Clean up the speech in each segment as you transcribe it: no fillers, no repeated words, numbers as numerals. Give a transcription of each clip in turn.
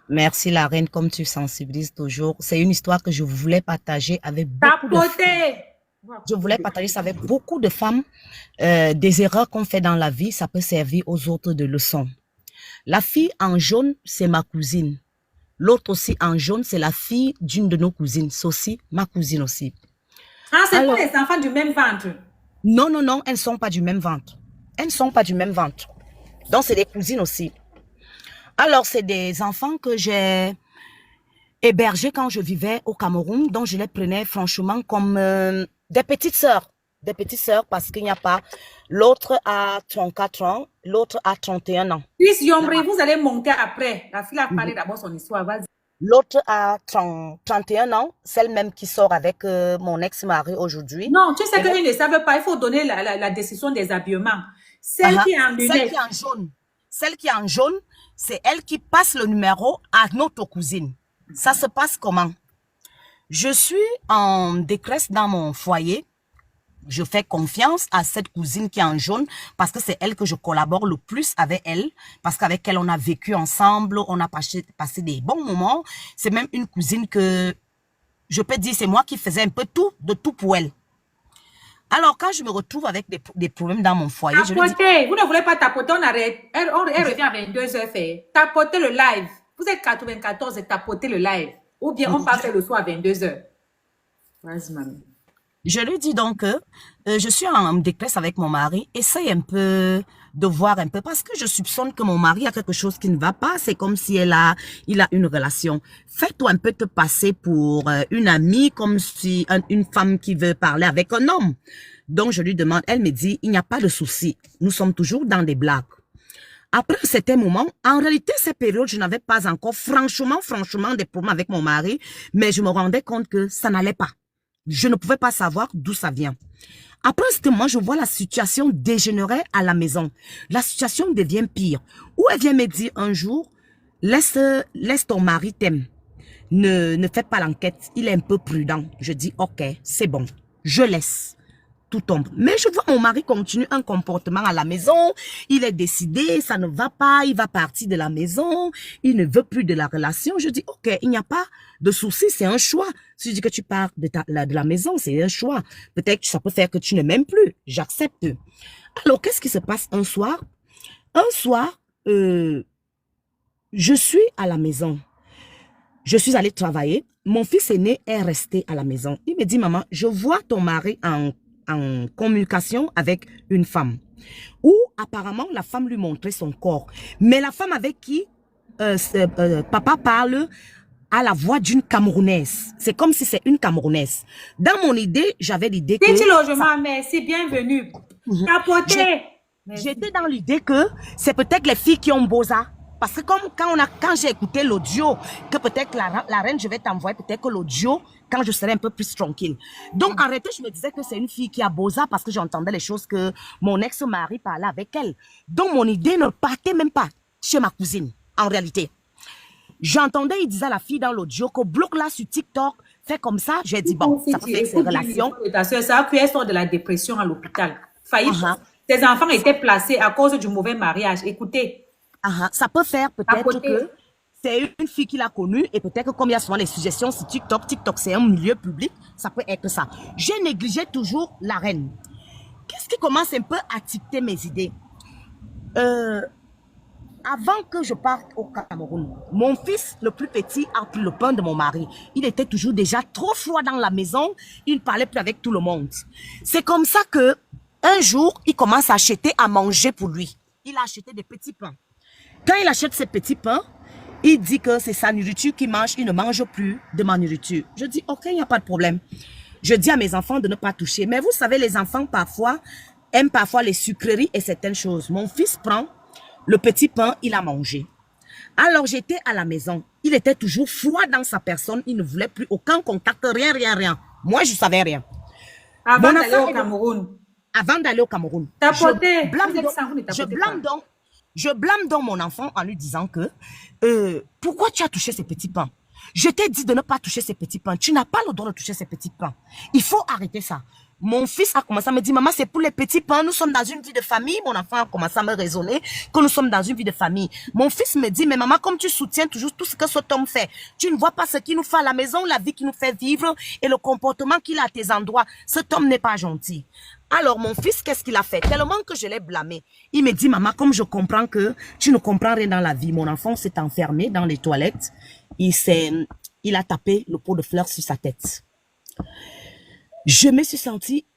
Merci la reine, comme tu sensibilises toujours. C'est une histoire que je voulais partager avec beaucoup de femmes. Tapoter. Je voulais partager ça avec beaucoup de femmes. Des erreurs qu'on fait dans la vie, ça peut servir aux autres de leçon. La fille en jaune, c'est ma cousine. L'autre aussi en jaune, c'est la fille d'une de nos cousines. C'est aussi ma cousine aussi. Ah, c'est pas Alors, les enfants du même ventre. non, non, non, elles ne sont pas du même ventre. Elles ne sont pas du même ventre. Donc, c'est des cousines aussi. Alors, c'est des enfants que j'ai hébergés quand je vivais au Cameroun, donc je les prenais franchement comme des petites sœurs. Des petites sœurs parce qu'il n'y a pas. L'autre a 34 ans, l'autre a 31 ans. Puis, Yombre, vous allez monter après. La fille a parlé d'abord son histoire. Vas-y. L'autre a 31 ans, celle même qui sort avec mon ex-mari aujourd'hui. Non, tu sais qu'ils ne savent pas. Il faut donner la décision des habillements. Celle qui est en lunettes. Celle qui est en jaune. Celle qui est en jaune, c'est elle qui passe le numéro à notre cousine. Ça se passe comment? Je suis en détresse dans mon foyer. Je fais confiance à cette cousine qui est en jaune parce que c'est elle que je collabore le plus avec elle. Parce qu'avec elle, on a vécu ensemble, on a passé des bons moments. C'est même une cousine que je peux dire, c'est moi qui faisais un peu tout, de tout pour elle. Alors, quand je me retrouve avec des problèmes dans mon foyer, je lui dis... Vous ne voulez pas tapoter, on arrête. Elle revient à 22h fait. Tapotez le live. Vous êtes 94 et tapotez le live. Ou bien on passe le soir à 22h. Vas-y, mamie. Je lui dis donc que je suis en détresse avec mon mari. Essaye un peu de voir un peu parce que je soupçonne que mon mari a quelque chose qui ne va pas. C'est comme si il a une relation. Fais-toi un peu te passer pour une amie, comme si une femme qui veut parler avec un homme. Donc je lui demande, elle me dit, il n'y a pas de souci. Nous sommes toujours dans des blagues. Après un certain moment, en réalité, ces périodes, je n'avais pas encore franchement des problèmes avec mon mari, mais je me rendais compte que ça n'allait pas. Je ne pouvais pas savoir d'où ça vient. Après ce moment, je vois la situation dégénérer à la maison. La situation devient pire. Où elle vient me dire un jour, laisse ton mari t'aime. Ne fais pas l'enquête, il est un peu prudent. Je dis, ok, c'est bon, je laisse. Tout tombe. Mais je vois mon mari continue un comportement à la maison. Il est décidé, ça ne va pas, il va partir de la maison. Il ne veut plus de la relation. Je dis, ok, il n'y a pas de souci, c'est un choix. Si je dis que tu pars de la maison, c'est un choix. Peut-être que ça peut faire que tu ne m'aimes plus. J'accepte. Alors, qu'est-ce qui se passe un soir? Un soir, je suis à la maison. Je suis allée travailler. Mon fils aîné est resté à la maison. Il me dit, maman, je vois ton mari en communication avec une femme où apparemment la femme lui montrait son corps. Mais la femme avec qui papa parle a la voix d'une Camerounaise. C'est comme si c'est une Camerounaise. Dans mon idée, j'avais l'idée que... Petit logement, merci, bienvenue. Tapotez. J'étais dans l'idée que c'est peut-être les filles qui ont Boza. Parce que comme quand j'ai écouté l'audio, que peut-être la reine, je vais t'envoyer peut-être que l'audio, quand je serai un peu plus tranquille. Donc, en réalité, je me disais que c'est une fille qui a Boza parce que j'entendais les choses que mon ex-mari parlait avec elle. Donc, mon idée ne partait même pas chez ma cousine, en réalité. J'entendais, il disait à la fille dans l'audio que bloque-la sur TikTok, fais comme ça. J'ai dit, bon, ça peut faire ses relations. Ça peut être de la dépression à l'hôpital. Tes enfants étaient placés à cause du mauvais mariage. Écoutez. Ça peut faire peut-être que c'est une fille qu'il a connue et peut-être que comme il y a souvent les suggestions sur TikTok, TikTok c'est un milieu public, ça peut être ça. J'ai négligé toujours la reine. Qu'est-ce qui commence un peu à dicter mes idées? Avant que je parte au Cameroun, mon fils le plus petit a pris le pain de mon mari. Il était toujours déjà trop froid dans la maison, il ne parlait plus avec tout le monde. C'est comme ça que un jour, il commence à acheter à manger pour lui. Il a acheté des petits pains. Quand il achète ces petits pains, il dit que c'est sa nourriture qu'il mange, il ne mange plus de ma nourriture. Je dis, ok, il n'y a pas de problème. Je dis à mes enfants de ne pas toucher. Mais vous savez, les enfants aiment parfois les sucreries et certaines choses. Mon fils prend le petit pain, il a mangé. Alors j'étais à la maison. Il était toujours froid dans sa personne, il ne voulait plus aucun contact, rien. Moi, je ne savais rien. Avant d'aller au Cameroun. Avant d'aller au Cameroun. Je blâme donc mon enfant en lui disant que pourquoi tu as touché ces petits pains? Je t'ai dit de ne pas toucher ces petits pains. Tu n'as pas le droit de toucher ces petits pains. Il faut arrêter ça. Mon fils a commencé à me dire, maman, c'est pour les petits pains, nous sommes dans une vie de famille. Mon enfant a commencé à me raisonner que nous sommes dans une vie de famille. Mon fils me dit, mais maman, comme tu soutiens toujours tout ce que cet homme fait, tu ne vois pas ce qu'il nous fait à la maison, la vie qu'il nous fait vivre et le comportement qu'il a à tes endroits. Cet homme n'est pas gentil. Alors, mon fils, qu'est-ce qu'il a fait? Tellement que je l'ai blâmé. Il me dit, maman, comme je comprends que tu ne comprends rien dans la vie, mon enfant s'est enfermé dans les toilettes. Il a tapé le pot de fleurs sur sa tête. Je me suis sentie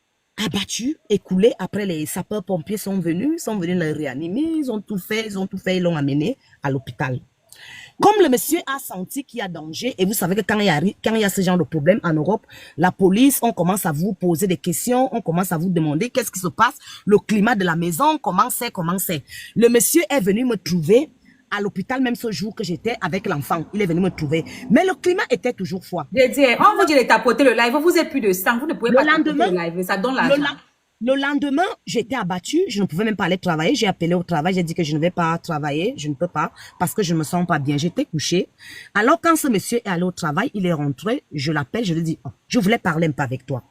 abattue, écoulée. Après, les sapeurs-pompiers sont venus le réanimer, ils ont tout fait, ils l'ont amené à l'hôpital. Comme le monsieur a senti qu'il y a danger, et vous savez que quand il y a ce genre de problème en Europe, la police, on commence à vous poser des questions, on commence à vous demander qu'est-ce qui se passe, le climat de la maison, comment c'est. Le monsieur est venu me trouver à l'hôpital, même ce jour que j'étais avec l'enfant. Il est venu me trouver. Mais le climat était toujours froid. Je dis, on vous dit de tapoter le live, vous n'êtes plus de sang, vous ne pouvez pas tapoter le live, ça donne l'argent. Le lendemain, j'étais abattue, je ne pouvais même pas aller travailler. J'ai appelé au travail, j'ai dit que je ne vais pas travailler, je ne peux pas, parce que je ne me sens pas bien. J'étais couchée. Alors, quand ce monsieur est allé au travail, il est rentré, je l'appelle, je lui dis, oh, je voulais parler un peu avec toi.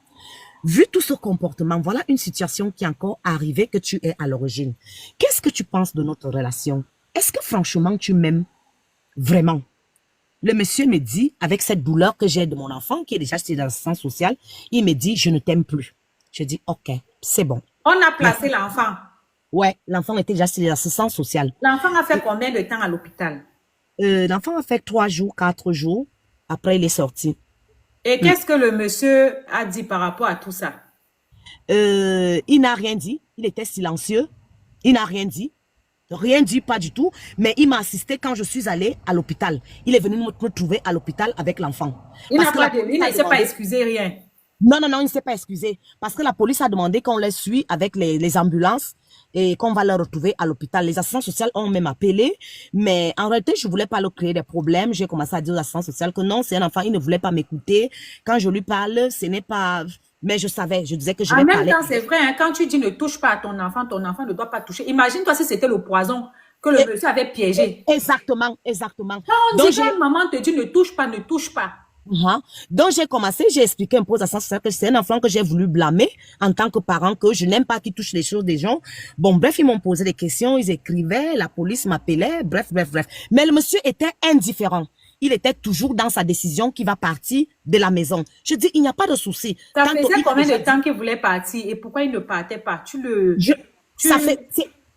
Vu tout ce comportement, voilà une situation qui est encore arrivée que tu es à l'origine. Qu'est-ce que tu penses de notre relation? Est-ce que franchement, tu m'aimes vraiment? Le monsieur me dit, avec cette douleur que j'ai de mon enfant, qui est déjà sur l'assistance sociale, il me dit, je ne t'aime plus. Je dis, ok, c'est bon. On a placé l'enfant. Ouais, l'enfant était déjà sur l'assistance sociale. L'enfant a fait combien de temps à l'hôpital? L'enfant a fait 3 jours, 4 jours. Après, il est sorti. Et qu'est-ce que le monsieur a dit par rapport à tout ça? Il n'a rien dit. Il était silencieux. Il n'a rien dit. Rien dit, pas du tout. Mais il m'a assisté quand je suis allée à l'hôpital. Il est venu me trouver à l'hôpital avec l'enfant. Il ne s'est pas excusé, rien. Non, il ne s'est pas excusé. Parce que la police a demandé qu'on les suit avec les ambulances et qu'on va les retrouver à l'hôpital. Les assistants sociaux ont même appelé. Mais en réalité, je ne voulais pas leur créer des problèmes. J'ai commencé à dire aux assistants sociaux que non, c'est un enfant, il ne voulait pas m'écouter. Quand je lui parle, ce n'est pas... Mais je savais, je disais que je vais parler. En même temps, c'est vrai, hein, quand tu dis ne touche pas à ton enfant ne doit pas toucher. Imagine-toi si c'était le poison que le monsieur avait piégé. Exactement. Quand on dit que maman te dit ne touche pas. Donc, j'ai expliqué un peu à ça que c'est un enfant que j'ai voulu blâmer en tant que parent, que je n'aime pas qu'il touche les choses des gens. Bon, bref, ils m'ont posé des questions, ils écrivaient, la police m'appelait, bref. Mais le monsieur était indifférent. Il était toujours dans sa décision qu'il va partir de la maison. Je dis, il n'y a pas de souci. Ça faisait combien de temps qu'il voulait partir et pourquoi il ne partait pas?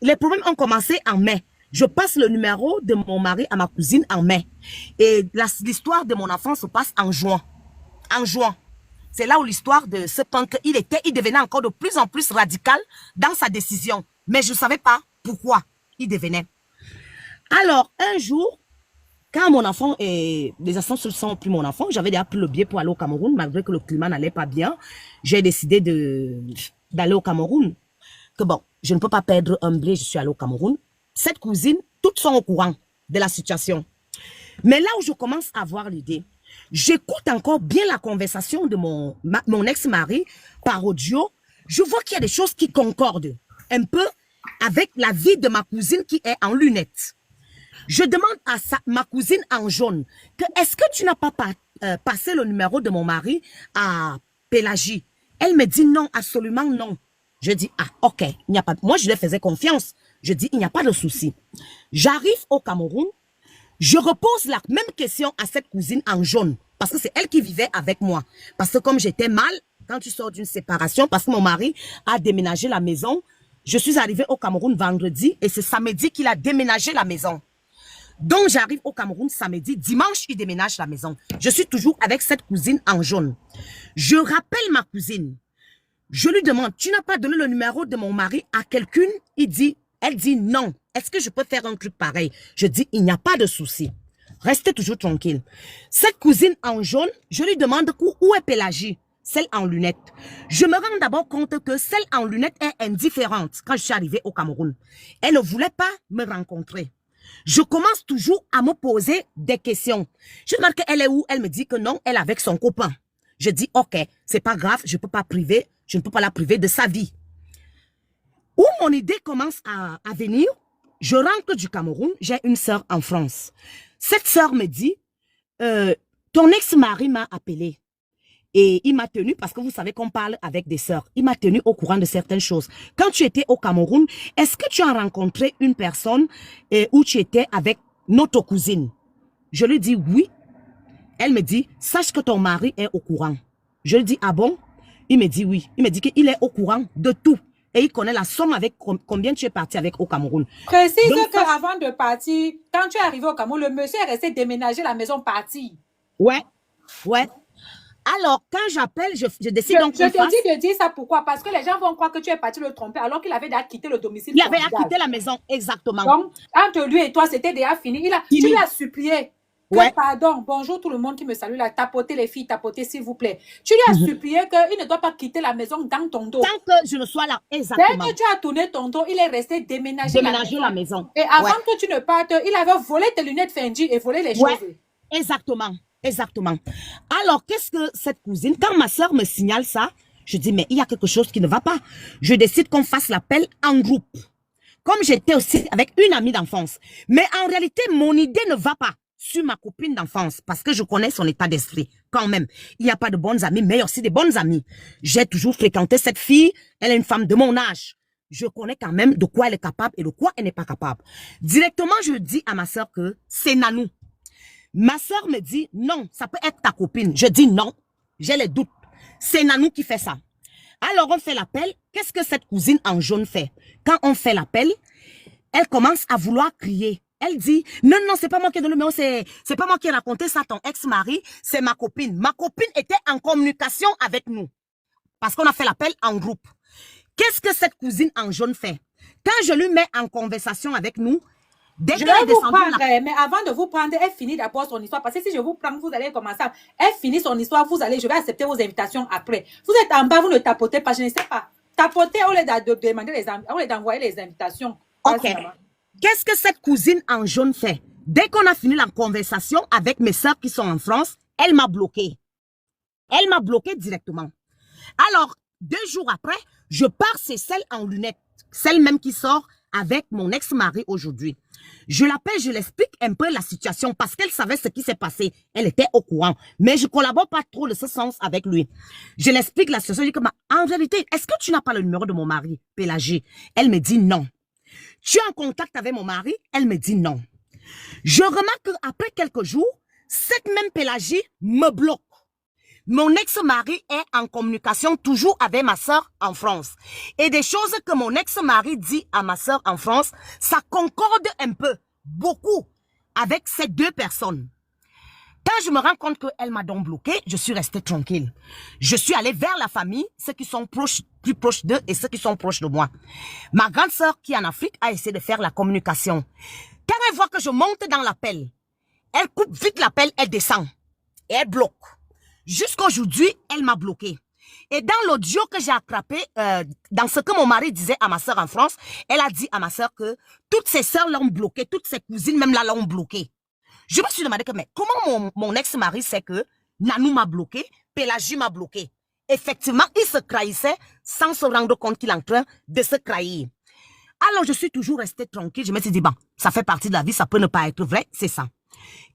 Les problèmes ont commencé en mai. Je passe le numéro de mon mari à ma cousine en mai. Et l'histoire de mon enfant se passe en juin. C'est là où l'histoire de ce punk, il devenait encore de plus en plus radical dans sa décision. Mais je ne savais pas pourquoi il devenait. Alors, un jour, quand mon enfant et les assistants ne sont plus mon enfant, j'avais déjà pris le billet pour aller au Cameroun, malgré que le climat n'allait pas bien. J'ai décidé d'aller au Cameroun. Que bon, je ne peux pas perdre un billet, je suis allée au Cameroun. Cette cousine, toutes sont au courant de la situation. Mais là où je commence à avoir l'idée, j'écoute encore bien la conversation de mon ex-mari par audio. Je vois qu'il y a des choses qui concordent un peu avec la vie de ma cousine qui est en lunettes. Je demande à ma cousine en jaune que est-ce que tu n'as pas passé le numéro de mon mari à Pélagie? Elle me dit non, absolument non. Je dis, ah, ok, il n'y a pas. Moi, je lui faisais confiance. Je dis, il n'y a pas de souci. J'arrive au Cameroun. Je repose la même question à cette cousine en jaune. Parce que c'est elle qui vivait avec moi. Parce que comme j'étais mal, quand tu sors d'une séparation, parce que mon mari a déménagé la maison, je suis arrivée au Cameroun vendredi et c'est samedi qu'il a déménagé la maison. Donc, j'arrive au Cameroun samedi. Dimanche, il déménage la maison. Je suis toujours avec cette cousine en jaune. Je rappelle ma cousine. Je lui demande, tu n'as pas donné le numéro de mon mari à quelqu'un? Elle dit non. Est-ce que je peux faire un truc pareil? Je dis, il n'y a pas de souci. Restez toujours tranquille. Cette cousine en jaune, je lui demande où est Pélagie, celle en lunettes. Je me rends d'abord compte que celle en lunettes est indifférente quand je suis arrivée au Cameroun. Elle ne voulait pas me rencontrer. Je commence toujours à me poser des questions. Je demande qu'elle est où? Elle me dit que non, elle est avec son copain. Je dis, ok, c'est pas grave, je ne peux pas la priver de sa vie. Où mon idée commence à venir, je rentre du Cameroun, j'ai une sœur en France. Cette sœur me dit, ton ex-mari m'a appelé. Et il m'a tenu, parce que vous savez qu'on parle avec des sœurs, il m'a tenu au courant de certaines choses. Quand tu étais au Cameroun, est-ce que tu as rencontré une personne où tu étais avec notre cousine? Je lui dis oui. Elle me dit, sache que ton mari est au courant. Je lui dis, ah bon? Il me dit oui. Il me dit qu'il est au courant de tout. Et il connaît la somme avec combien tu es parti avec au Cameroun. Précise qu'avant de partir, quand tu es arrivé au Cameroun, le monsieur est resté déménager la maison partie. Ouais, ouais. Alors, quand j'appelle, je décide donc Je te dis de dire ça pourquoi? Parce que les gens vont croire que tu es parti le tromper alors qu'il avait déjà quitté le domicile. Il avait quitté la maison, exactement. Donc, entre lui et toi, c'était déjà fini. Tu lui as supplié. Que, pardon, bonjour tout le monde qui me salue là, tapotez les filles, tapotez s'il vous plaît. Tu lui as supplié qu'il ne doit pas quitter la maison dans ton dos. Tant que je ne sois là, exactement. Dès que tu as tourné ton dos, il est resté déménager la maison. Et avant que tu ne partes, il avait volé tes lunettes Fendi et volé les choses. Exactement, exactement. Alors, qu'est-ce que cette cousine, quand ma soeur me signale ça, je dis, mais il y a quelque chose qui ne va pas. Je décide qu'on fasse l'appel en groupe. Comme j'étais aussi avec une amie d'enfance. Mais en réalité, mon idée ne va pas sur ma copine d'enfance, parce que je connais son état d'esprit, quand même. Il n'y a pas de bonnes amies, mais aussi des bonnes amies. J'ai toujours fréquenté cette fille, elle est une femme de mon âge. Je connais quand même de quoi elle est capable et de quoi elle n'est pas capable. Directement, je dis à ma soeur que c'est Nanou. Ma soeur me dit, non, ça peut être ta copine. Je dis non, j'ai les doutes. C'est Nanou qui fait ça. Alors, on fait l'appel. Qu'est-ce que cette cousine en jaune fait? Quand on fait l'appel, elle commence à vouloir crier. Elle dit, non, non, c'est pas moi qui ai donné le numéro, c'est pas moi qui ai raconté ça à ton ex-mari, c'est ma copine. Ma copine était en communication avec nous. Parce qu'on a fait l'appel en groupe. Qu'est-ce que cette cousine en jaune fait? Quand je lui mets en conversation avec nous, dès je vais vous prendre, mais avant de vous prendre, elle finit d'abord son histoire. Parce que si je vous prends, vous allez commencer à... Elle finit son histoire, je vais accepter vos invitations après. Vous êtes en bas, vous ne tapotez pas, je ne sais pas. Tapotez, on les demander on les envoyer les invitations. Ok. Qu'est-ce que cette cousine en jaune fait? Dès qu'on a fini la conversation avec mes sœurs qui sont en France, elle m'a bloqué. Elle m'a bloqué directement. Alors, 2 jours après, je pars, c'est celle en lunettes. Celle même qui sort avec mon ex-mari aujourd'hui. Je l'appelle, je l'explique un peu la situation parce qu'elle savait ce qui s'est passé. Elle était au courant. Mais je collabore pas trop de ce sens avec lui. Je l'explique la situation. Je dis que, en réalité, est-ce que tu n'as pas le numéro de mon mari, Pélagie? Elle me dit non. Tu es en contact avec mon mari? Elle me dit non. Je remarque qu'après quelques jours, cette même Pélagie me bloque. Mon ex-mari est en communication toujours avec ma soeur en France. Et des choses que mon ex-mari dit à ma soeur en France, ça concorde un peu, beaucoup, avec ces 2 personnes. Quand je me rends compte qu'elle m'a donc bloqué, je suis restée tranquille. Je suis allée vers la famille, ceux qui sont plus proches d'eux et ceux qui sont proches de moi. Ma grande sœur qui est en Afrique a essayé de faire la communication. Quand elle voit que je monte dans l'appel, elle coupe vite l'appel, elle descend et elle bloque. Jusqu'aujourd'hui, elle m'a bloqué. Et dans l'audio que j'ai attrapé, dans ce que mon mari disait à ma soeur en France, elle a dit à ma soeur que toutes ses soeurs l'ont bloqué, toutes ses cousines même là l'ont bloqué. Je me suis demandé que, mais comment mon ex-mari sait que Nanou m'a bloqué, Pélagie m'a bloqué? Effectivement, il se trahissait sans se rendre compte qu'il est en train de se trahir. Alors, je suis toujours restée tranquille. Je me suis dit, bon, ça fait partie de la vie, ça peut ne pas être vrai, c'est ça.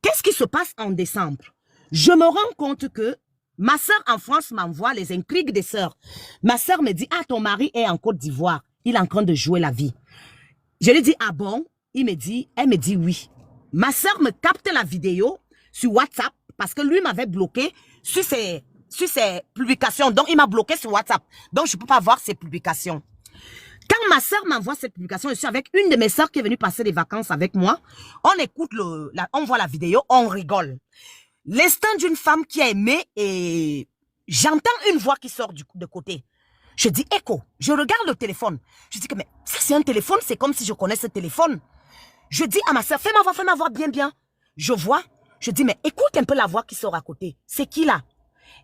Qu'est-ce qui se passe en décembre? Je me rends compte que ma soeur en France m'envoie les intrigues des sœurs. Ma soeur me dit, ah, ton mari est en Côte d'Ivoire. Il est en train de jouer la vie. Je lui dis, ah bon? Elle me dit oui. Ma soeur me capte la vidéo sur WhatsApp parce que lui m'avait bloqué sur ses publications. Donc, il m'a bloqué sur WhatsApp. Donc, je ne peux pas voir ses publications. Quand ma soeur m'envoie cette publication, je suis avec une de mes soeurs qui est venue passer des vacances avec moi. On écoute, on voit la vidéo, on rigole. L'instant d'une femme qui a aimé et j'entends une voix qui sort de côté. Je dis, écho, je regarde le téléphone. Je dis que, mais ça c'est un téléphone, c'est comme si je connais ce téléphone. Je dis à ma soeur, fais-moi voir bien, bien. Je vois, je dis, mais écoute un peu la voix qui sort à côté. C'est qui là?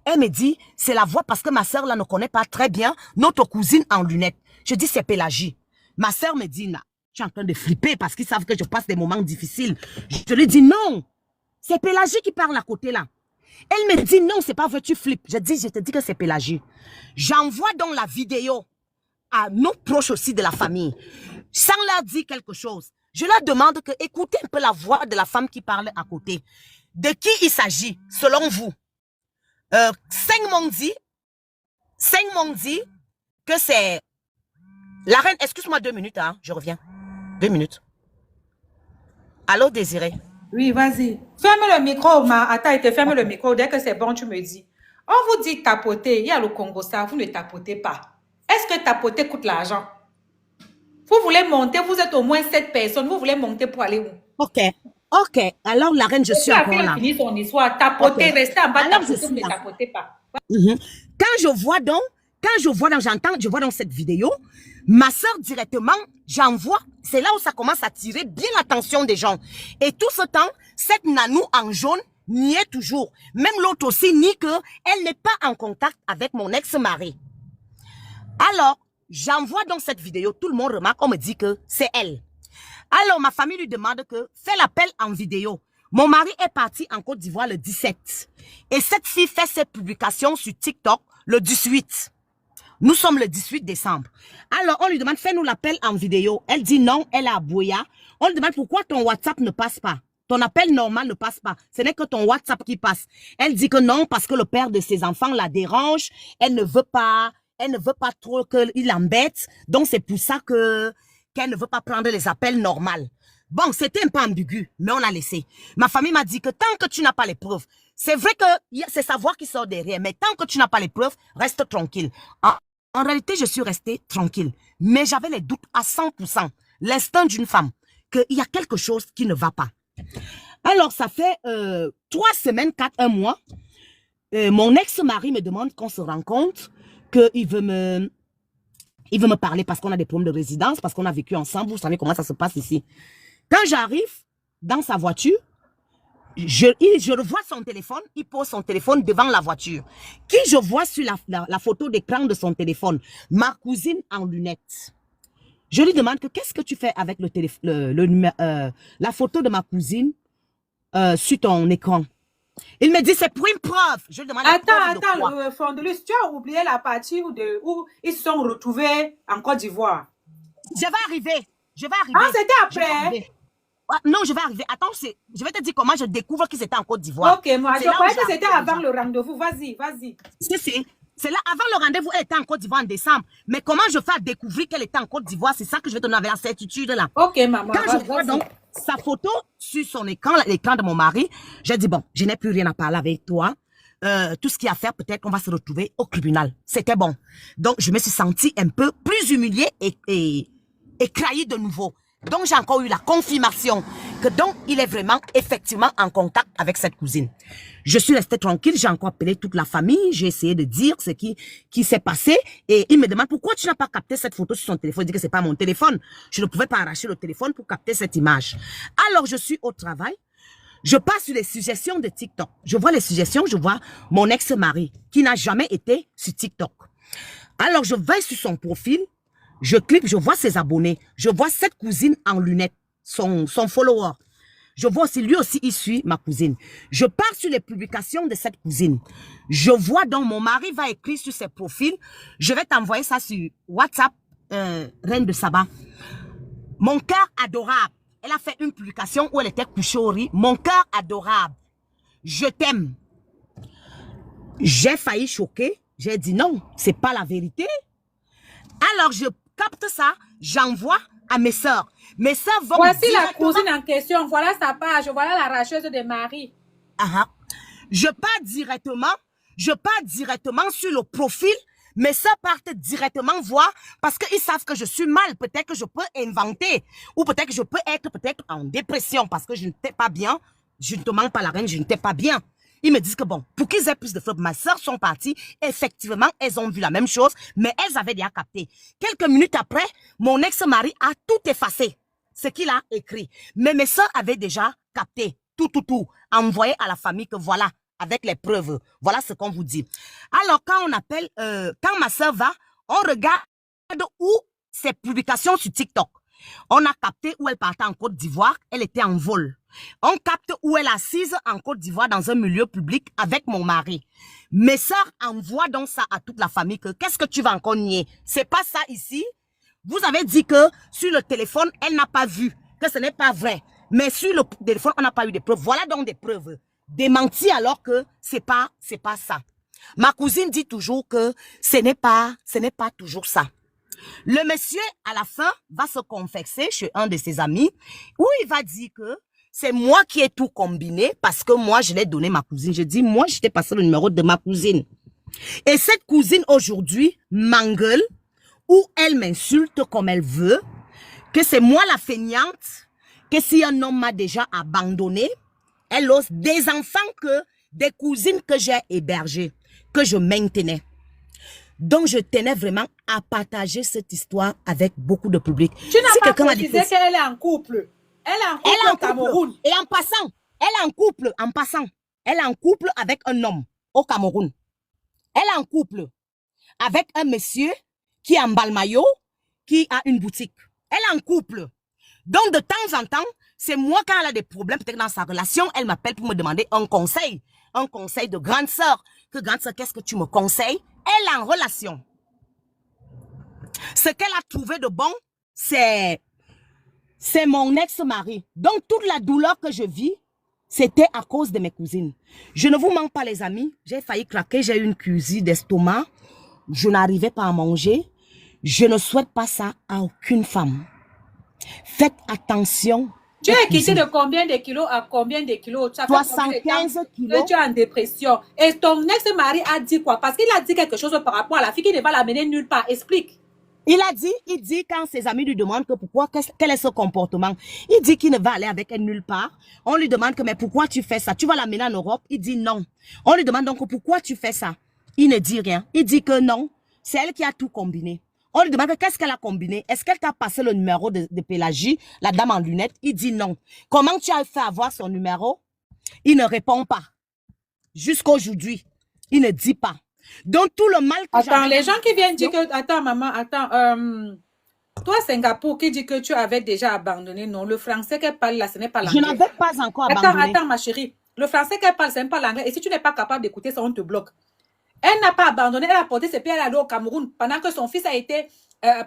Elle me dit, c'est la voix parce que ma soeur là ne connaît pas très bien notre cousine en lunettes. Je dis, c'est Pélagie. Ma soeur me dit, non, tu es en train de flipper parce qu'ils savent que je passe des moments difficiles. Je lui dis, non, c'est Pélagie qui parle à côté là. Elle me dit, non, c'est pas vrai, tu flippes. Je te dis que c'est Pélagie. J'envoie donc la vidéo à nos proches aussi de la famille, sans leur dire quelque chose. Je leur demande que écoutez un peu la voix de la femme qui parle à côté. De qui il s'agit, selon vous? 5 m'ont dit que c'est la reine. Excuse-moi 2 minutes, hein, je reviens. 2 minutes. Allô, Désiré? Oui, vas-y. Ferme le micro, Attends, il te ferme le micro. Dès que c'est bon, tu me dis. On vous dit tapoter. Il y a le Congo, ça. Vous ne tapotez pas. Est-ce que tapoter coûte l'argent? Vous voulez monter, vous êtes au moins 7 personnes. Vous voulez monter pour aller où? Ok. Ok. Alors, la reine, je suis encore là. Fini son histoire. Tapoter, okay. Restez en bas, tapoter, vous ne tapotez pas. Quand je vois dans cette vidéo, ma soeur directement, j'envoie, c'est là où ça commence à tirer bien l'attention des gens. Et tout ce temps, cette nanou en jaune n'y est toujours. Même l'autre aussi nie qu'elle n'est pas en contact avec mon ex-mari. Alors, j'envoie dans cette vidéo, tout le monde remarque, on me dit que c'est elle. Alors, ma famille lui demande que fais l'appel en vidéo. Mon mari est parti en Côte d'Ivoire le 17. Et cette fille fait ses publications sur TikTok le 18. Nous sommes le 18 décembre. Alors, on lui demande, fais-nous l'appel en vidéo. Elle dit non, elle est à Boya. On lui demande pourquoi ton WhatsApp ne passe pas. Ton appel normal ne passe pas. Ce n'est que ton WhatsApp qui passe. Elle dit que non, parce que le père de ses enfants la dérange. Elle ne veut pas trop qu'il l'embête. Donc, c'est pour ça qu'elle ne veut pas prendre les appels normaux. Bon, c'était un peu ambigu, mais on a laissé. Ma famille m'a dit que tant que tu n'as pas les preuves, c'est vrai que c'est sa voix qui sort derrière, mais tant que tu n'as pas les preuves, reste tranquille. En réalité, je suis restée tranquille, mais j'avais les doutes à 100%, l'instinct d'une femme, qu'il y a quelque chose qui ne va pas. Alors, ça fait 3 semaines, 1 mois, mon ex-mari me demande qu'on se rencontre, qu'il veut me parler parce qu'on a des problèmes de résidence, parce qu'on a vécu ensemble, vous savez comment ça se passe ici. Quand j'arrive dans sa voiture, je revois son téléphone, il pose son téléphone devant la voiture. Qui je vois sur la photo d'écran de son téléphone? Ma cousine en lunettes. Je lui demande que qu'est-ce que tu fais avec la photo de ma cousine sur ton écran? Il me dit c'est pour une preuve. Je lui demande Attends, Fondelus, tu as oublié la partie où ils se sont retrouvés en Côte d'Ivoire. Je vais arriver. Ah, c'était après? Non, je vais arriver. Attends, je vais te dire comment je découvre qu'ils étaient en Côte d'Ivoire. Ok, moi, je croyais que c'était avant le rendez-vous. Vas-y. C'est là, avant le rendez-vous, elle était en Côte d'Ivoire en décembre. Mais comment je fais à découvrir qu'elle était en Côte d'Ivoire? C'est ça que je vais te donner avec la certitude là. Ok, maman. Quand je vois donc sa photo sur son écran, l'écran de mon mari, j'ai dit, bon, je n'ai plus rien à parler avec toi. Tout ce qu'il y a à faire, peut-être qu'on va se retrouver au tribunal. C'était bon. Donc, je me suis sentie un peu plus humiliée et écrayée de nouveau. Donc, j'ai encore eu la confirmation que donc, il est vraiment, effectivement, en contact avec cette cousine. Je suis restée tranquille, j'ai encore appelé toute la famille, j'ai essayé de dire ce qui s'est passé et il me demande pourquoi tu n'as pas capté cette photo sur son téléphone. Il dit que c'est pas mon téléphone. Je ne pouvais pas arracher le téléphone pour capter cette image. Alors, je suis au travail. Je passe sur les suggestions de TikTok. Je vois les suggestions, je vois mon ex-mari qui n'a jamais été sur TikTok. Alors, je vais sur son profil. Je clique, je vois ses abonnés. Je vois cette cousine en lunettes, son follower. Je vois aussi, lui aussi, il suit ma cousine. Je pars sur les publications de cette cousine. Je vois donc, mon mari va écrire sur ses profils. Je vais t'envoyer ça sur WhatsApp, Reine de Saba. Mon cœur adorable. Elle a fait une publication où elle était couchée au riz. Mon cœur adorable. Je t'aime. J'ai failli choquer. J'ai dit non, c'est pas la vérité. Alors, je capte ça, j'envoie à mes sœurs. Mes sœurs vont Voici la cousine en question. Voilà sa page. Voilà la racheuse de Marie. Je pars directement sur le profil. Mes sœurs partent directement voir parce qu'ils savent que je suis mal. Peut-être que je peux inventer. Ou peut-être que je peux être en dépression parce que je n'étais pas bien. Je ne te mens pas la reine, je n'étais pas bien. Ils me disent que bon, pour qu'ils aient plus de flop, mes sœurs sont parties. Effectivement, elles ont vu la même chose, mais elles avaient déjà capté. Quelques minutes après, mon ex-mari a tout effacé, ce qu'il a écrit. Mais mes sœurs avaient déjà capté, tout, envoyé à la famille que voilà, avec les preuves, voilà ce qu'on vous dit. Alors, quand on appelle, quand ma sœur va, on regarde où ses publications sur TikTok. On a capté où elle partait en Côte d'Ivoire, elle était en vol. On capte où elle est assise en Côte d'Ivoire dans un milieu public avec mon mari. Mes sœurs envoient donc ça à toute la famille que qu'est-ce que tu vas encore nier? C'est pas ça ici. Vous avez dit que sur le téléphone, elle n'a pas vu, que ce n'est pas vrai. Mais sur le téléphone, on n'a pas eu de preuves. Voilà donc des preuves. Démenties alors que c'est pas ça. Ma cousine dit toujours que ce n'est pas toujours ça. Le monsieur, à la fin, va se confesser chez un de ses amis où il va dire que c'est moi qui ai tout combiné parce que moi, je l'ai donné ma cousine. Je dis, moi, je t'ai passé le numéro de ma cousine. Et cette cousine, aujourd'hui, m'engueule ou elle m'insulte comme elle veut, que c'est moi la feignante, que si un homme m'a déjà abandonné, elle ose des enfants que des cousines que j'ai hébergées, que je maintenais. Donc, je tenais vraiment à partager cette histoire avec beaucoup de public. Tu n'as pas précisé qu'elle est en couple. Elle est en couple au Cameroun. Et en passant, elle est en couple, elle est en couple avec un homme au Cameroun. Elle est en couple avec un monsieur qui emballe maillot, qui a une boutique. Elle est en couple. Donc, de temps en temps, c'est moi quand elle a des problèmes, peut-être dans sa relation, elle m'appelle pour me demander un conseil de grande sœur. Que grande sœur, qu'est-ce que tu me conseilles? Elle est en relation. Ce qu'elle a trouvé de bon, c'est mon ex-mari. Donc, toute la douleur que je vis, c'était à cause de mes cousines. Je ne vous mens pas, les amis. J'ai failli craquer. J'ai eu une crise d'estomac. Je n'arrivais pas à manger. Je ne souhaite pas ça à aucune femme. Faites attention. Tu es quitté de combien de kilos à combien de kilos? 75 kilos. Tu es en dépression. Et ton ex-mari a dit quoi? Parce qu'il a dit quelque chose par rapport à la fille qui ne va l'amener nulle part. Explique. Il dit quand ses amis lui demandent que pourquoi, quel est ce comportement, il dit qu'il ne va aller avec elle nulle part. On lui demande que mais pourquoi tu fais ça? Tu vas l'amener en Europe? Il dit non. On lui demande donc pourquoi tu fais ça? Il ne dit rien. Il dit que non, c'est elle qui a tout combiné. On lui demande qu'est-ce qu'elle a combiné. Est-ce qu'elle t'a passé le numéro de Pélagie, la dame en lunettes? Il dit non. Comment tu as fait avoir son numéro? Il ne répond pas. Jusqu'aujourd'hui, il ne dit pas. Donc, tout le mal que attends, les gens qui viennent dire que... Attends, maman, attends. Toi, Singapour, qui dit que tu avais déjà abandonné, non. Le français qu'elle parle là, ce n'est pas l'anglais. Je n'avais pas encore abandonné. Attends, ma chérie. Le français qu'elle parle, ce n'est pas l'anglais. Et si tu n'es pas capable d'écouter ça, on te bloque. Elle n'a pas abandonné. Elle a porté ses pieds à l'eau au Cameroun pendant que son fils a été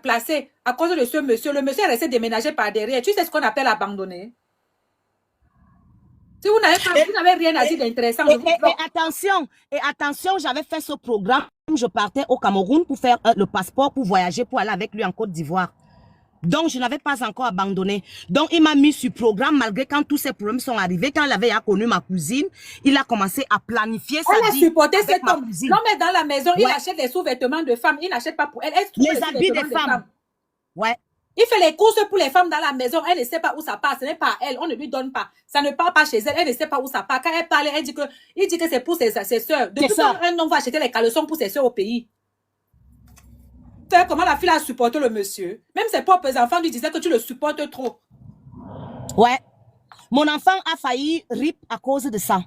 placé à cause de ce monsieur. Le monsieur est resté déménagé par derrière. Tu sais ce qu'on appelle abandonner? Si vous n'avez rien à dire d'intéressant, et attention, j'avais fait ce programme. Je partais au Cameroun pour faire le passeport, pour voyager, pour aller avec lui en Côte d'Ivoire. Donc, je n'avais pas encore abandonné. Donc, il m'a mis sur programme, malgré quand tous ces problèmes sont arrivés. Quand il avait connu ma cousine, il a commencé à planifier sa vie. Elle a supporté cet homme. L'homme est dans la maison, il achète des sous-vêtements de femmes. Il n'achète pas pour elle. Les habits des femmes. Ouais. Il fait les courses pour les femmes dans la maison. Elle ne sait pas où ça part. Ce n'est pas elle. On ne lui donne pas. Ça ne part pas chez elle. Elle ne sait pas où ça part. Quand elle parle, il dit que c'est pour ses soeurs. Depuis quand un homme va acheter les caleçons pour ses soeurs au pays? Tu sais comment la fille a supporté le monsieur? Même ses propres enfants lui disaient que tu le supportes trop. Ouais. Mon enfant a failli rip à cause de ça.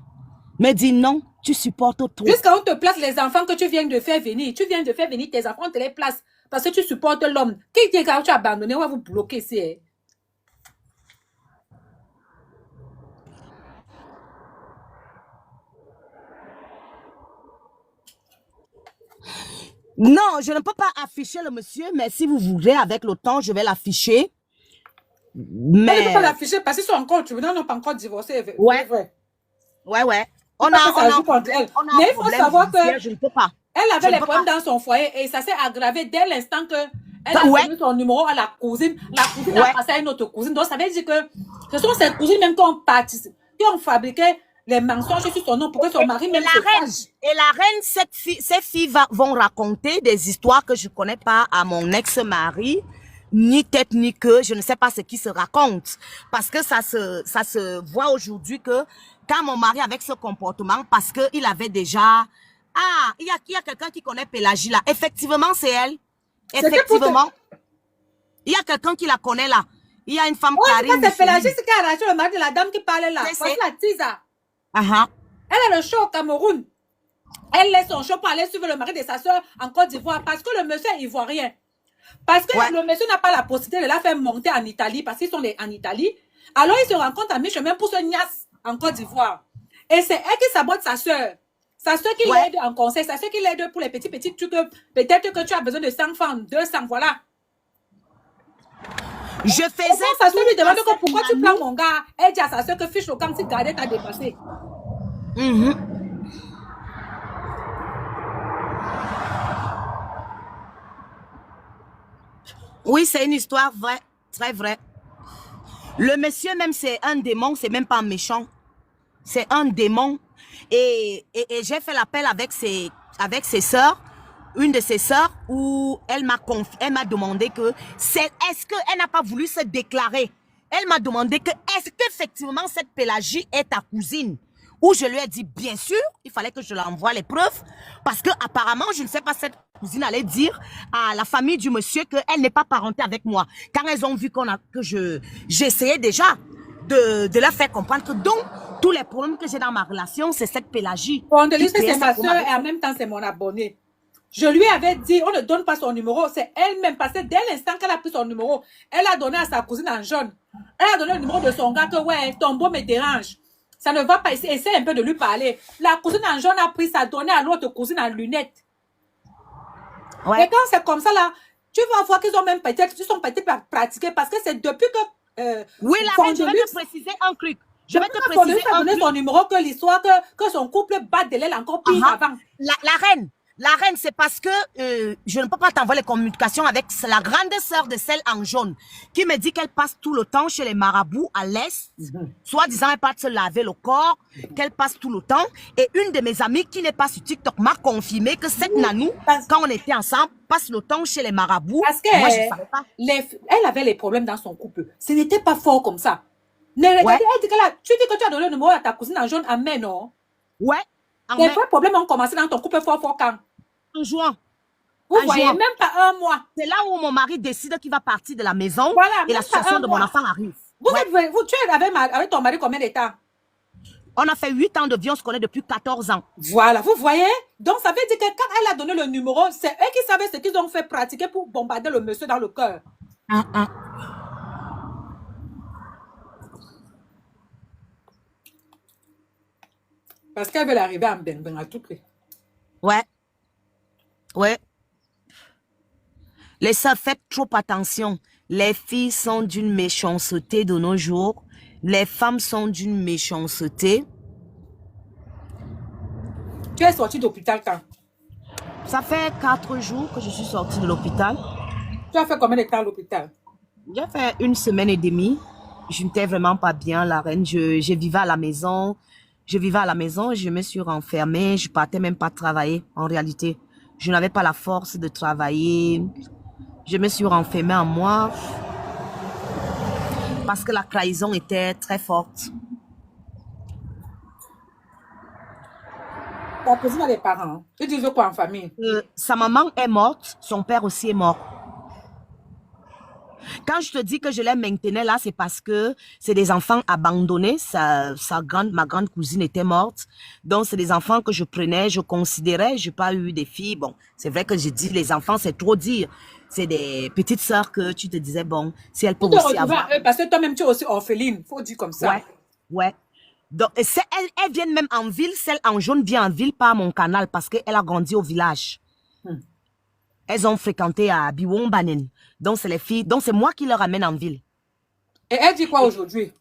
Me dit non, tu supportes trop. Jusqu'à on te place les enfants que tu viens de faire venir. Tu viens de faire venir tes enfants, on te les place. Parce que tu supportes l'homme. Qui dit que tu as abandonné, on va vous bloquer ici. Hein? Non, je ne peux pas afficher le monsieur, mais si vous voulez, avec le temps, je vais l'afficher. Mais... Elle ne peut pas l'afficher parce qu'ils sont encore tribunal, n'ont pas encore divorcé. Ouais. Ouais. Mais il faut savoir que je ne peux pas. Elle avait les problèmes dans son foyer et ça s'est aggravé dès l'instant qu'elle a donné son numéro à la cousine. La cousine a passé à une autre cousine. Donc, ça veut dire que ce sont ces cousines même qui ont fabriqué les mensonges sur son nom pour que son mari même se sache. Et la reine, ces filles vont raconter des histoires que je ne connais pas à mon ex-mari, ni tête ni queue. Je ne sais pas ce qui se raconte. Parce que ça se voit aujourd'hui que quand mon mari avec ce comportement, parce qu'il avait déjà... Ah, il y a quelqu'un qui connaît Pélagie là. Effectivement, c'est elle. Effectivement. Il y a quelqu'un qui la connaît là. Il y a une femme qui arrive. C'est Pélagie, c'est qui a arraché le mari de la dame qui parlait là. C'est la Tisa. Elle a le show au Cameroun. Elle laisse son show pour aller suivre le mari de sa soeur en Côte d'Ivoire parce que le monsieur est ivoirien. Parce que le monsieur n'a pas la possibilité de la faire monter en Italie parce qu'ils sont en Italie. Alors, ils se rencontrent à mi-chemin pour se niasse en Côte d'Ivoire. Et c'est elle qui sabote sa soeur. Sa soeur qui l'aide en conseil, sa soeur qui l'aide pour les petits trucs. Peut-être que tu as besoin de 100 francs, 200, voilà. Je faisais. Sa soeur lui demande pourquoi tu prends mon gars. Elle dit à sa soeur que fiche au camp si Gardé t'a dépassé. Oui, c'est une histoire vraie, très vraie. Le monsieur même, c'est un démon, c'est même pas un méchant. C'est un démon. Et j'ai fait l'appel avec ses sœurs, une de ses sœurs, où elle m'a demandé que est-ce qu'elle n'a pas voulu se déclarer. Elle m'a demandé que est-ce qu'effectivement cette Pélagie est ta cousine. Où je lui ai dit bien sûr, il fallait que je l'envoie les preuves, parce que apparemment je ne sais pas, cette cousine allait dire à la famille du monsieur qu'elle n'est pas parentée avec moi. Quand elles ont vu que j'essayais déjà de leur faire comprendre que donc tous les problèmes que j'ai dans ma relation, c'est cette Pélagie. On te dit que c'est ma soeur et en même temps c'est mon abonné. Je lui avais dit, on ne donne pas son numéro. C'est elle-même, parce que dès l'instant qu'elle a pris son numéro, elle a donné à sa cousine en jaune. Elle a donné le numéro de son gars que, ouais, ton beau me dérange. Ça ne va pas, essaie un peu de lui parler. La cousine en jaune a pris, ça a donné à l'autre cousine en lunettes. Ouais. Et quand c'est comme ça, là, tu vas voir qu'ils ont même peut-être, ils sont peut-être pratiqués, parce que c'est depuis que... oui, la reine, je vais te préciser un truc. Je vais te préciser un truc. Son numéro que l'histoire, que son couple bat de l'aile encore pire avant. La reine, c'est parce que je ne peux pas t'envoyer les communications avec la grande sœur de celle en jaune qui me dit qu'elle passe tout le temps chez les marabouts à l'Est. Soit disant elle part se laver le corps, qu'elle passe tout le temps. Et une de mes amies qui n'est pas sur TikTok m'a confirmé que cette nanou, quand on était ensemble, passe le temps chez les marabouts. Parce que moi, je ne savais pas. Elle avait les problèmes dans son couple. Ce n'était pas fort comme ça. Ne regardez, elle dit tu dis que tu as donné le numéro à ta cousine en jaune en mai, non? Ouais. Les vrais problèmes ont commencé dans ton couple fort quand? En juin. Vous voyez, même pas un mois. C'est là où mon mari décide qu'il va partir de la maison, voilà, et la situation de mon enfant arrive. Tu es avec ton mari combien de temps? On a fait 8 ans de vie, on se connaît depuis 14 ans. Voilà, vous voyez? Donc ça veut dire que quand elle a donné le numéro, c'est eux qui savaient ce qu'ils ont fait pratiquer pour bombarder le monsieur dans le cœur. Parce qu'elle veut arriver en ben à tout prix. Ouais. Ouais. Les sœurs, faites trop attention. Les filles sont d'une méchanceté de nos jours. Les femmes sont d'une méchanceté. Tu es sortie d'hôpital quand? Ça fait 4 jours que je suis sortie de l'hôpital. Tu as fait combien de temps à l'hôpital? J'ai fait 1 semaine et demie. Je n'étais vraiment pas bien, la reine. Je vivais à la maison. Je me suis renfermée, je partais même pas travailler en réalité. Je n'avais pas la force de travailler. Je me suis renfermée en moi parce que la trahison était très forte. Ta cousine a des parents. Tu dis quoi en famille? Sa maman est morte, son père aussi est mort. Quand je te dis que je les maintenais là, c'est parce que c'est des enfants abandonnés. Ma grande cousine était morte. Donc, c'est des enfants que je prenais, je considérais. Je n'ai pas eu des filles. Bon, c'est vrai que j'ai dit les enfants, c'est trop dire. C'est des petites sœurs que tu te disais, bon, si elles peuvent aussi avoir... Parce que toi-même, tu es aussi orpheline. Faut dire comme ça. Ouais. Donc, elles viennent même en ville. Celle en jaune vient en ville par mon canal parce qu'elle a grandi au village. Elles ont fréquenté à Biwombanen. Donc, c'est les filles. Donc, c'est moi qui les ramène en ville. Et elle dit quoi aujourd'hui?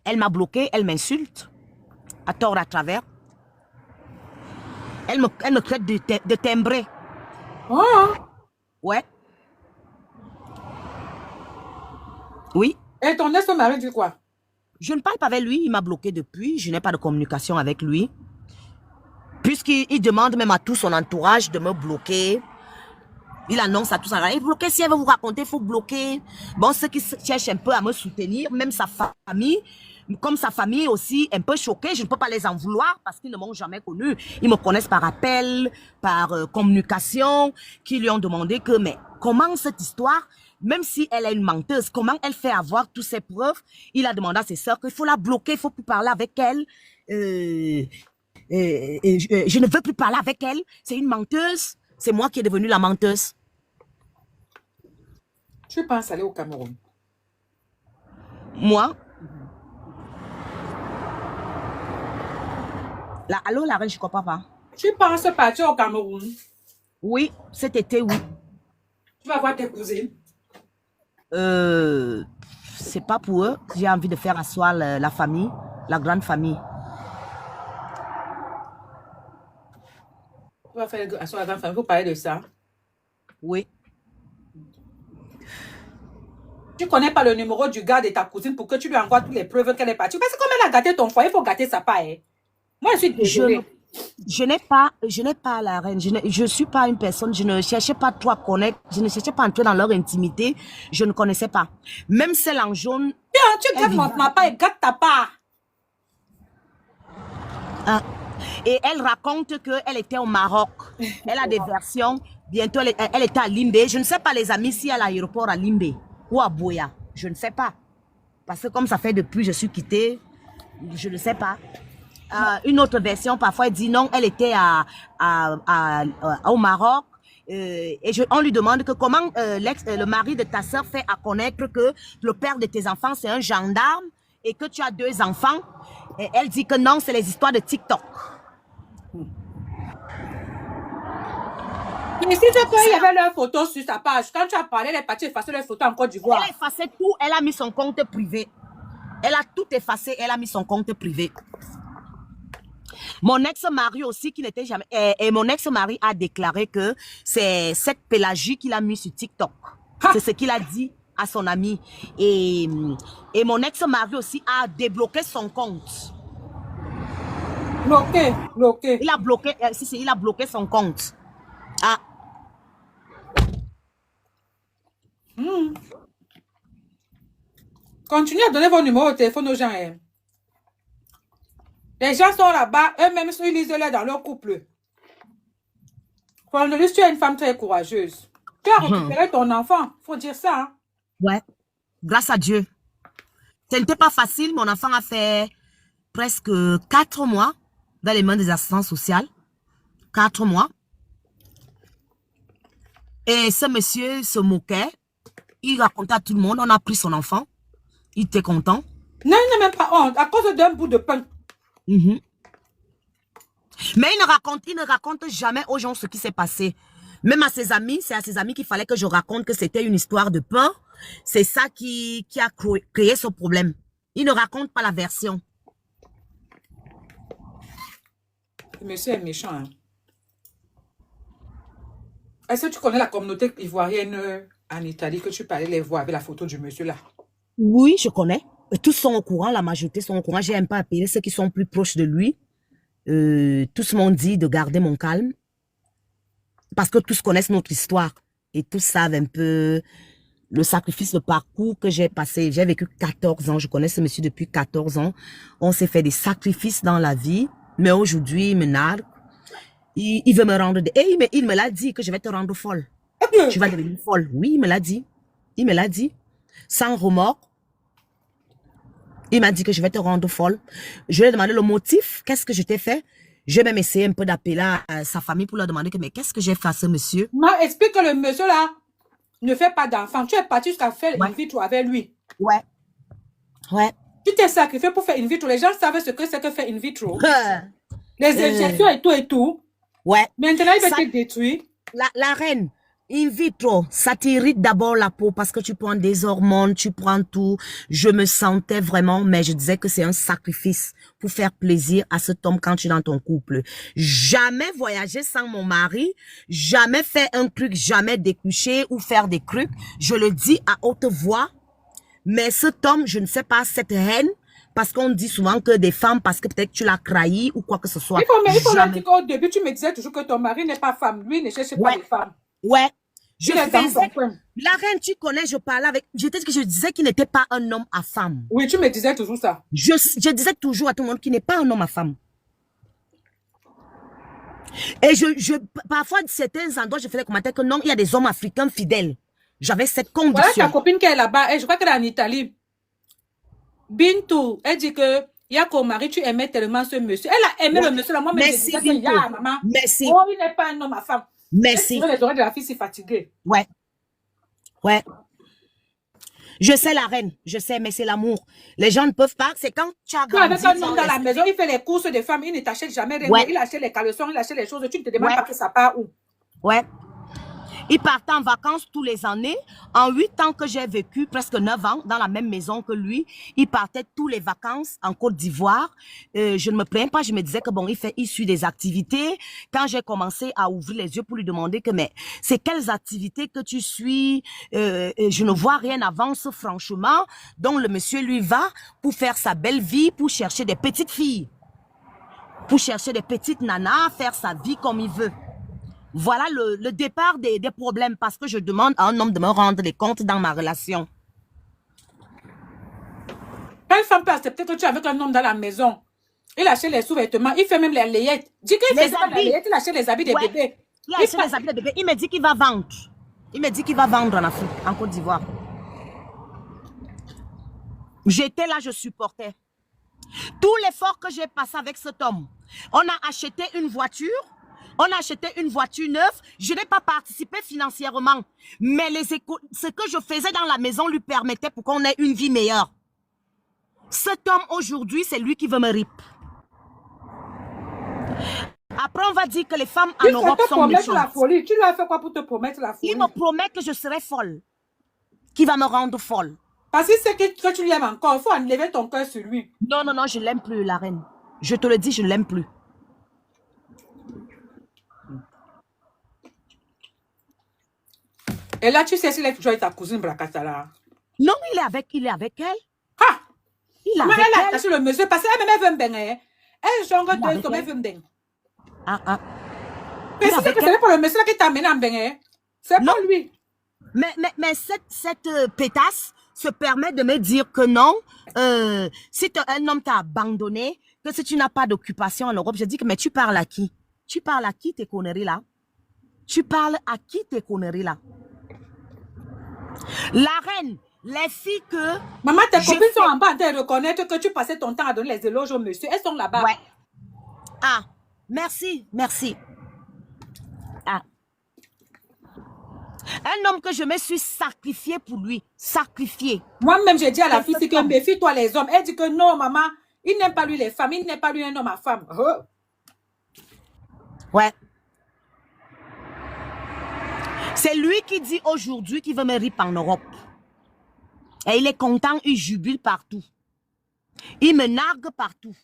Elle m'a bloqué, elle m'insulte. À tort, à travers. Elle me traite de timbré. Ouais. Oui. Et ton ex-mari dit quoi? Je ne parle pas avec lui, il m'a bloqué depuis. Je n'ai pas de communication avec lui. Puisqu'il demande même à tout son entourage de me bloquer. Il annonce à tout ça. Il bloqué, si elle veut vous raconter, il faut bloquer. Bon, ceux qui cherchent un peu à me soutenir, même sa famille, comme sa famille aussi, un peu choquée, je ne peux pas les en vouloir parce qu'ils ne m'ont jamais connu. Ils me connaissent par appel, par communication, qui lui ont demandé que, mais comment cette histoire, même si elle est une menteuse, comment elle fait avoir toutes ces preuves? Il a demandé à ses sœurs qu'il faut la bloquer, il faut plus parler avec elle. Je ne veux plus parler avec elle. C'est une menteuse. C'est moi qui est devenue la menteuse. Tu penses aller au Cameroun? Moi? Allô, la reine, je ne comprends pas. Tu penses partir au Cameroun? Oui, cet été, oui. Tu vas voir tes cousines? C'est pas pour eux que j'ai envie de faire asseoir la famille, la grande famille. Tu vas faire asseoir la grande famille, il faut parler de ça. Oui. Tu connais pas le numéro du gars de ta cousine pour que tu lui envoies toutes les preuves qu'elle est partie. Parce que comme elle a gâté ton foyer, il faut gâter sa part. Hein. Moi, je suis désolée. Je n'ai pas la reine. Je suis pas une personne. Je ne cherchais pas trop à connaître. Je ne cherchais pas à entrer dans leur intimité. Je ne connaissais pas. Même celle en jaune. Tu gâtes ma part et gâte ta part. Ah. Et elle raconte qu'elle était au Maroc. Elle a des versions. Bientôt, elle était à Limbé. Je ne sais pas, les amis, si à l'aéroport à Limbé ou à Boya. Je ne sais pas. Parce que comme ça fait depuis, je suis quittée. Je ne sais pas. Une autre version, parfois, elle dit non, elle était au Maroc. On lui demande que comment le mari de ta soeur fait à connaître que le père de tes enfants, c'est un gendarme et que tu as 2 enfants. Et elle dit que non, c'est les histoires de TikTok. Mais si tu sais qu'il y avait leurs photos sur sa page, quand tu as parlé, elle est partie effacer leurs photos en Côte d'Ivoire. Elle a effacé tout, elle a mis son compte privé. Elle a tout effacé, elle a mis son compte privé. Mon ex-mari aussi, qui n'était jamais... Et mon ex-mari a déclaré que c'est cette Pélagie qu'il a mis sur TikTok. C'est ce qu'il a dit à son ami. Et mon ex-mari aussi a débloqué son compte. Bloqué. Il a bloqué, il a bloqué son compte. Ah. Continuez à donner vos numéros de téléphone aux gens. Hein. Les gens sont là-bas, eux-mêmes ils lisent-les dans leur couple. Frandelis, tu es une femme très courageuse. Tu as récupéré ton enfant, faut dire ça. Hein. Ouais, grâce à Dieu. Ce n'était pas facile, mon enfant a fait presque 4 mois dans les mains des assistants sociaux. 4 mois. Et ce monsieur se moquait. Il racontait à tout le monde, on a pris son enfant. Il était content. Non, il n'a même pas honte, à cause d'un bout de pain. Mais il ne raconte jamais aux gens ce qui s'est passé. Même à ses amis, c'est à ses amis qu'il fallait que je raconte que c'était une histoire de pain. C'est ça qui a créé ce problème. Il ne raconte pas la version. Le monsieur est méchant. Hein. Est-ce que tu connais la communauté ivoirienne en Italie que tu parlais les voir avec la photo du monsieur là? Oui, je connais. Tous sont au courant, la majorité sont au courant. J'ai un peu appelé ceux qui sont plus proches de lui. Tous m'ont dit de garder mon calme. Parce que tous connaissent notre histoire. Et tous savent un peu le sacrifice, le parcours que j'ai passé. J'ai vécu 14 ans. Je connais ce monsieur depuis 14 ans. On s'est fait des sacrifices dans la vie. Mais aujourd'hui, il me nargue. Il veut me rendre... Et il me l'a dit que je vais te rendre folle. Tu vas devenir folle. Oui, il me l'a dit. Il me l'a dit. Sans remords. Il m'a dit que je vais te rendre folle. Je lui ai demandé le motif. Qu'est-ce que je t'ai fait? J'ai même essayé un peu d'appeler sa famille pour leur demander que, mais qu'est-ce que j'ai fait à ce monsieur? Moi, explique que le monsieur là ne fait pas d'enfant. Tu es parti jusqu'à faire une vitro avec lui. Ouais. Ouais. Tu t'es sacrifié pour faire une vitro. Les gens savent ce que c'est que faire une vitro. Les injections et tout. Ouais. Maintenant, il va te détruire. La reine, in vitro, ça t'irrite d'abord la peau parce que tu prends des hormones, tu prends tout. Je me sentais vraiment, mais je disais que c'est un sacrifice pour faire plaisir à cet homme quand tu es dans ton couple. Jamais voyager sans mon mari, jamais faire un truc, jamais découcher ou faire des trucs. Je le dis à haute voix, mais cet homme, je ne sais pas, cette haine, parce qu'on dit souvent que des femmes, parce que peut-être tu l'as trahi ou quoi que ce soit. Il faut leur dire qu'au début, tu me disais toujours que ton mari n'est pas femme. Lui, ne cherche pas les femmes. Ouais. La reine, tu connais, je parlais avec... Je disais qu'il n'était pas un homme à femme. Oui, tu me disais toujours ça. Je disais toujours à tout le monde qu'il n'est pas un homme à femme. Et parfois, certains endroits, je faisais des commentaires que non, il y a des hommes africains fidèles. J'avais cette condition. Voilà ta copine qui est là-bas, et je crois qu'elle est en Italie. Bintou, elle dit que Yako Marie, tu aimais tellement ce monsieur. Elle a aimé le monsieur là. Moi, mais je disais que maman. Merci. Oh, il n'est pas un homme à femme. Merci. Les oreilles de la fille si fatiguée. Ouais. Ouais. Je sais la reine, je sais, mais c'est l'amour. Les gens ne peuvent pas, c'est quand tu as grandi. Avec un homme dans la maison, il fait les courses de femmes, il ne t'achète jamais rien. Ouais. Il achète les caleçons, il achète les choses, tu ne te demandes pas que ça part où. Ouais. Il partait en vacances tous les années. En 8 ans que j'ai vécu, presque 9 ans, dans la même maison que lui, il partait tous les vacances en Côte d'Ivoire. Je ne me plains pas, je me disais que bon, il suit des activités. Quand j'ai commencé à ouvrir les yeux pour lui demander que mais c'est quelles activités que tu suis, je ne vois rien avance franchement. Donc le monsieur lui va pour faire sa belle vie, pour chercher des petites filles, pour chercher des petites nanas, faire sa vie comme il veut. Voilà le départ des problèmes parce que je demande à un homme de me rendre des comptes dans ma relation. Une femme peut accepter que tu es avec un homme dans la maison. Il achète les sous-vêtements, il fait même les layettes. Dis qu'il fait pas les layettes, il achète les habits des bébés. Il achète les habits des bébés. Il me dit qu'il va vendre. Il me dit qu'il va vendre en Afrique, en Côte d'Ivoire. J'étais là, je supportais. Tout l'effort que j'ai passé avec cet homme. On a acheté une voiture. On a acheté une voiture neuve. Je n'ai pas participé financièrement. Mais ce que je faisais dans la maison lui permettait pour qu'on ait une vie meilleure. Cet homme aujourd'hui, c'est lui qui veut me rip. Après, on va dire que les femmes en Europe sont méchantes. La folie. Tu lui as fait quoi pour te promettre la folie? Il me promet que je serai folle. Qu'il va me rendre folle. Parce que c'est que tu lui aimes encore. Il faut enlever ton cœur sur lui. Non, non, non, je ne l'aime plus, la reine. Je te le dis, je ne l'aime plus. Et là, tu sais s'il est toujours avec ta cousine Bracatala. Non, il est avec elle. Ah! Il est avec elle. Elle a attaché le monsieur parce qu'elle veut me baigner. Elle jongle de comme elle veut me baigner. Ah. Mais si c'est pas le monsieur qui t'a amené en baigner, c'est pas lui. Mais cette pétasse se permet de me dire que non, si un homme t'a abandonné, que si tu n'as pas d'occupation en Europe, je dis que mais tu parles à qui? Tu parles à qui tes conneries là? Tu parles à qui tes conneries là? La reine, les filles que... Maman, tes copines sont en bas en train de reconnaître que tu passais ton temps à donner les éloges au monsieur. Elles sont là-bas. Ouais. Ah, merci. Ah. Un homme que je me suis sacrifié pour lui. Sacrifié. Moi-même, j'ai dit à la fille, c'est que méfie-toi les hommes. Elle dit que non, maman, il n'aime pas lui les femmes. Il n'aime pas lui un homme à femme. Oh. Ouais. C'est lui qui dit aujourd'hui qu'il veut me rip en Europe. Et il est content, il jubile partout. Il me nargue partout.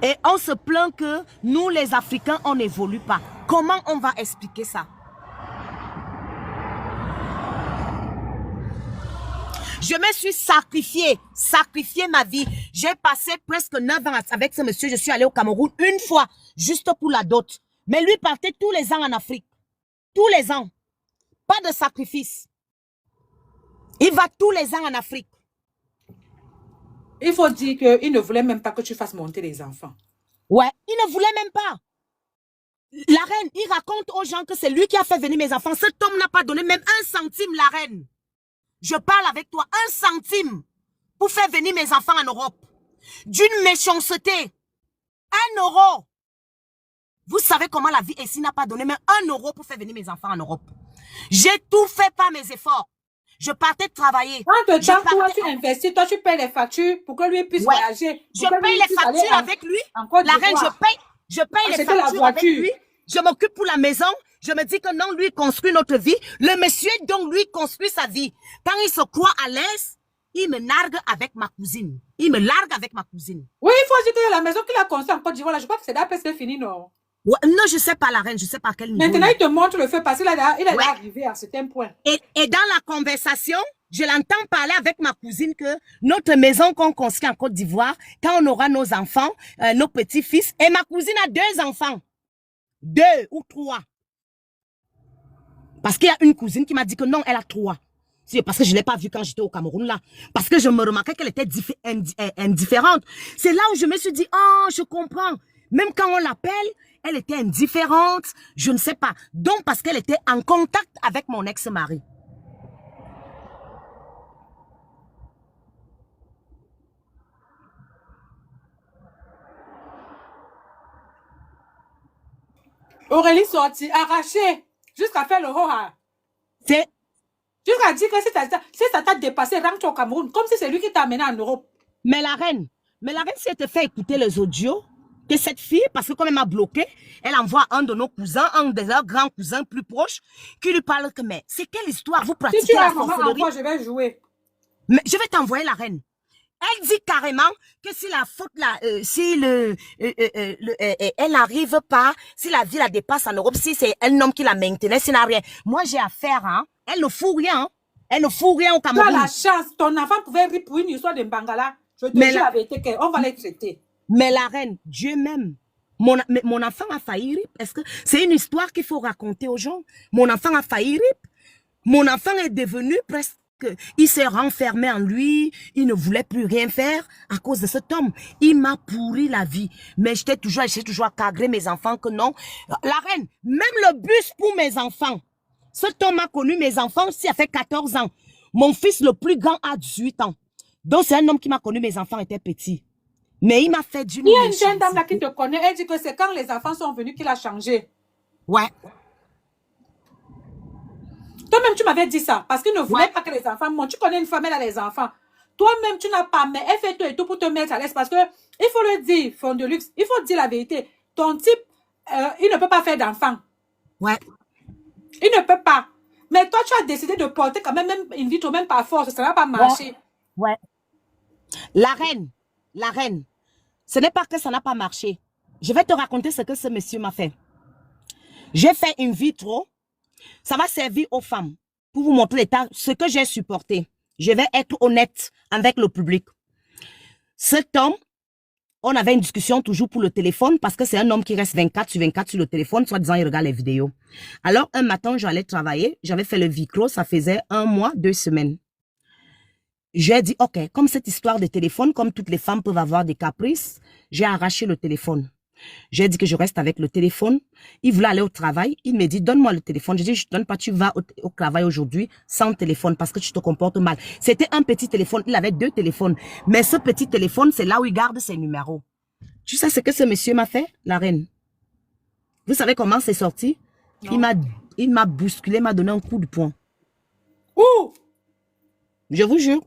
Et on se plaint que nous, les Africains, on n'évolue pas. Comment on va expliquer ça? Je me suis sacrifié ma vie. J'ai passé presque 9 ans avec ce monsieur. Je suis allée au Cameroun une fois, juste pour la dot. Mais lui partait tous les ans en Afrique. Tous les ans. Pas de sacrifice. Il va tous les ans en Afrique. Il faut dire qu'il ne voulait même pas que tu fasses monter les enfants. Ouais, il ne voulait même pas. La reine, il raconte aux gens que c'est lui qui a fait venir mes enfants. Cet homme n'a pas donné même 1 centime, la reine. Je parle avec toi, 1 centime pour faire venir mes enfants en Europe. D'une méchanceté. 1 euro. Vous savez comment la vie ici n'a pas donné même 1 euro pour faire venir mes enfants en Europe. J'ai tout fait par mes efforts. Je partais travailler. Entre-temps, toi, tu investis, toi, tu payes les factures pour que lui puisse voyager. Je paye les factures avec lui. La reine, je paye les factures avec lui. Je m'occupe pour la maison. Je me dis que non, lui construit notre vie. Le monsieur, donc, lui construit sa vie. Quand il se croit à l'aise, il me nargue avec ma cousine. Il me largue avec ma cousine. Oui, il faut dire que la maison qu'il a construite en Côte d'Ivoire, je crois que c'est d'après c'est fini, non? Ouais, non, je ne sais pas la reine, je ne sais pas à quel niveau. Maintenant, il te montre le feu parce qu'il est arrivé à un certain point. Et dans la conversation, je l'entends parler avec ma cousine que notre maison qu'on construit en Côte d'Ivoire, quand on aura nos enfants, nos petits-fils, et ma cousine a 2 enfants. 2 ou 3. Parce qu'il y a une cousine qui m'a dit que non, elle a 3. C'est parce que je ne l'ai pas vue quand j'étais au Cameroun là. Parce que je me remarquais qu'elle était indifférente. C'est là où je me suis dit, oh, je comprends. Même quand on l'appelle, elle était indifférente, je ne sais pas. Donc, parce qu'elle était en contact avec mon ex-mari. Aurélie sortie, arrachée, jusqu'à faire le hoha. C'est... Jusqu'à dire que si ça t'a dépassé, rentre au Cameroun, comme si c'est lui qui t'a amené en Europe. Mais la reine, si elle te fait écouter les audios, que cette fille, parce que comme elle m'a bloqué, elle envoie un de nos cousins, un de leurs grands cousins plus proches, qui lui parle que, mais c'est quelle histoire? Vous Si pratiquez tu la as maman sorcellerie? envoie, je vais jouer. Mais je vais t'envoyer la reine. Elle dit carrément que si la faute, elle n'arrive pas, si la vie la dépasse en Europe, si c'est un homme qui la maintenait, c'est n'a rien. Moi, j'ai affaire, hein. Elle ne fout rien, hein. Elle ne fout rien au Tu as Cameroun. la chance. Ton enfant pouvait rire pour une histoire de Bangala. Je te Mais dis la- la vérité, on va les traiter. Mais la reine, Dieu même. Mon enfant a failli rip. Est-ce que c'est une histoire qu'il faut raconter aux gens? Mon enfant a failli rip. Mon enfant est devenu presque, il s'est renfermé en lui, il ne voulait plus rien faire à cause de cet homme. Il m'a pourri la vie. Mais j'ai toujours cadré mes enfants que non. La reine, même le bus pour mes enfants. Cet homme a connu mes enfants, ça fait 14 ans. Mon fils le plus grand a 18 ans. Donc c'est un homme qui m'a connu, mes enfants étaient petits. Mais il m'a fait d'une Il y a une jeune dame là méchanceté. qui te connaît, elle dit que c'est quand les enfants sont venus qu'il a changé. Ouais. Toi-même, tu m'avais dit ça, parce qu'il ne voulait Ouais. pas que les enfants montent. Tu connais une femme, elle a les enfants. Toi-même, tu n'as pas, mais elle fait tout et tout pour te mettre à l'aise, parce que, il faut le dire, Fond de luxe, il faut dire la vérité. Ton type, il ne peut pas faire d'enfant. Ouais. Il ne peut pas. Mais toi, tu as décidé de porter quand même in vitro, même par force, ça n'a pas marché. Ouais. La reine, ce n'est pas que ça n'a pas marché. Je vais te raconter ce que ce monsieur m'a fait. J'ai fait in vitro. Ça va servir aux femmes pour vous montrer l'état, ce que j'ai supporté. Je vais être honnête avec le public. Cet homme, on avait une discussion toujours pour le téléphone parce que c'est un homme qui reste 24 sur 24 sur le téléphone, soit disant il regarde les vidéos. Alors, un matin, j'allais travailler. J'avais fait le vicro, ça faisait 1 mois, 2 semaines. J'ai dit, OK, comme cette histoire de téléphone, comme toutes les femmes peuvent avoir des caprices, j'ai arraché le téléphone. J'ai dit que je reste avec le téléphone. Il voulait aller au travail. Il me dit, donne-moi le téléphone. J'ai dit, je te donne pas, tu vas au travail aujourd'hui sans téléphone parce que tu te comportes mal. C'était un petit téléphone. Il avait 2 téléphones. Mais ce petit téléphone, c'est là où il garde ses numéros. Tu sais ce que ce monsieur m'a fait, la reine? Vous savez comment c'est sorti? Non. Il m'a bousculé, m'a donné un coup de poing. Où? Je vous jure,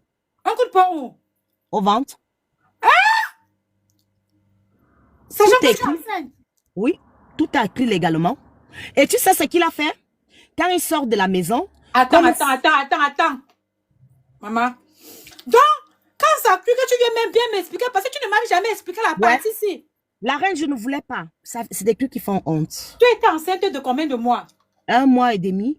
Un coup de poing où? au ventre. C'est Tout genre que est tu es enceinte. Oui, tout a écrit légalement. Et tu sais ce qu'il a fait? Quand il sort de la maison, Attends. comme- Maman. Donc, quand ça a cru que tu viens même bien m'expliquer, parce que tu ne m'avais jamais expliqué la Ouais. partie ici. la reine, je ne voulais pas. C'est des trucs qui font honte. Tu étais enceinte de combien de mois? 1 mois et demi.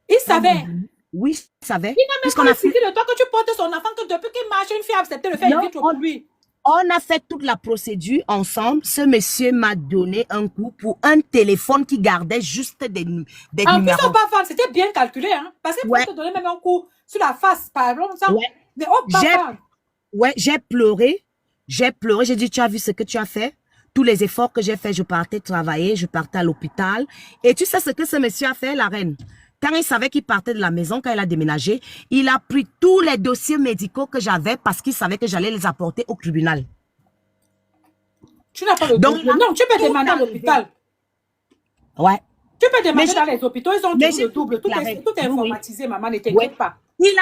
Il savait. Oui, je savais. Il n'a même Puisqu'on pas a fait, expliqué de toi que tu portes son enfant, que depuis qu'il marche, une fille a accepté de faire Non, une vitro pour lui. on a fait toute la procédure ensemble. Ce monsieur m'a donné un coup pour un téléphone qui gardait juste des En plus, numéros. on pas fan, c'était bien calculé, hein. Parce qu'il Ouais. pouvait te donner même un coup sur la face, par exemple, ça. Ouais. Mais on pas J'ai- fan. Ouais, j'ai pleuré. J'ai dit, tu as vu ce que tu as fait? Tous les efforts que j'ai fait, je partais travailler, je partais à l'hôpital. Et tu sais ce que ce monsieur a fait, la reine? Quand il savait qu'il partait de la maison, quand il a déménagé, il a pris tous les dossiers médicaux que j'avais parce qu'il savait que j'allais les apporter au tribunal. Tu n'as pas le Donc, double. Non, tu peux tout demander à enlevé. l'hôpital. Ouais. Tu peux demander Mais dans les hôpitaux, ils ont mais toujours j'ai le double. Tout déclaré. est, tout est Oui, oui. informatisé, maman, ne t'inquiète Ouais. pas. Il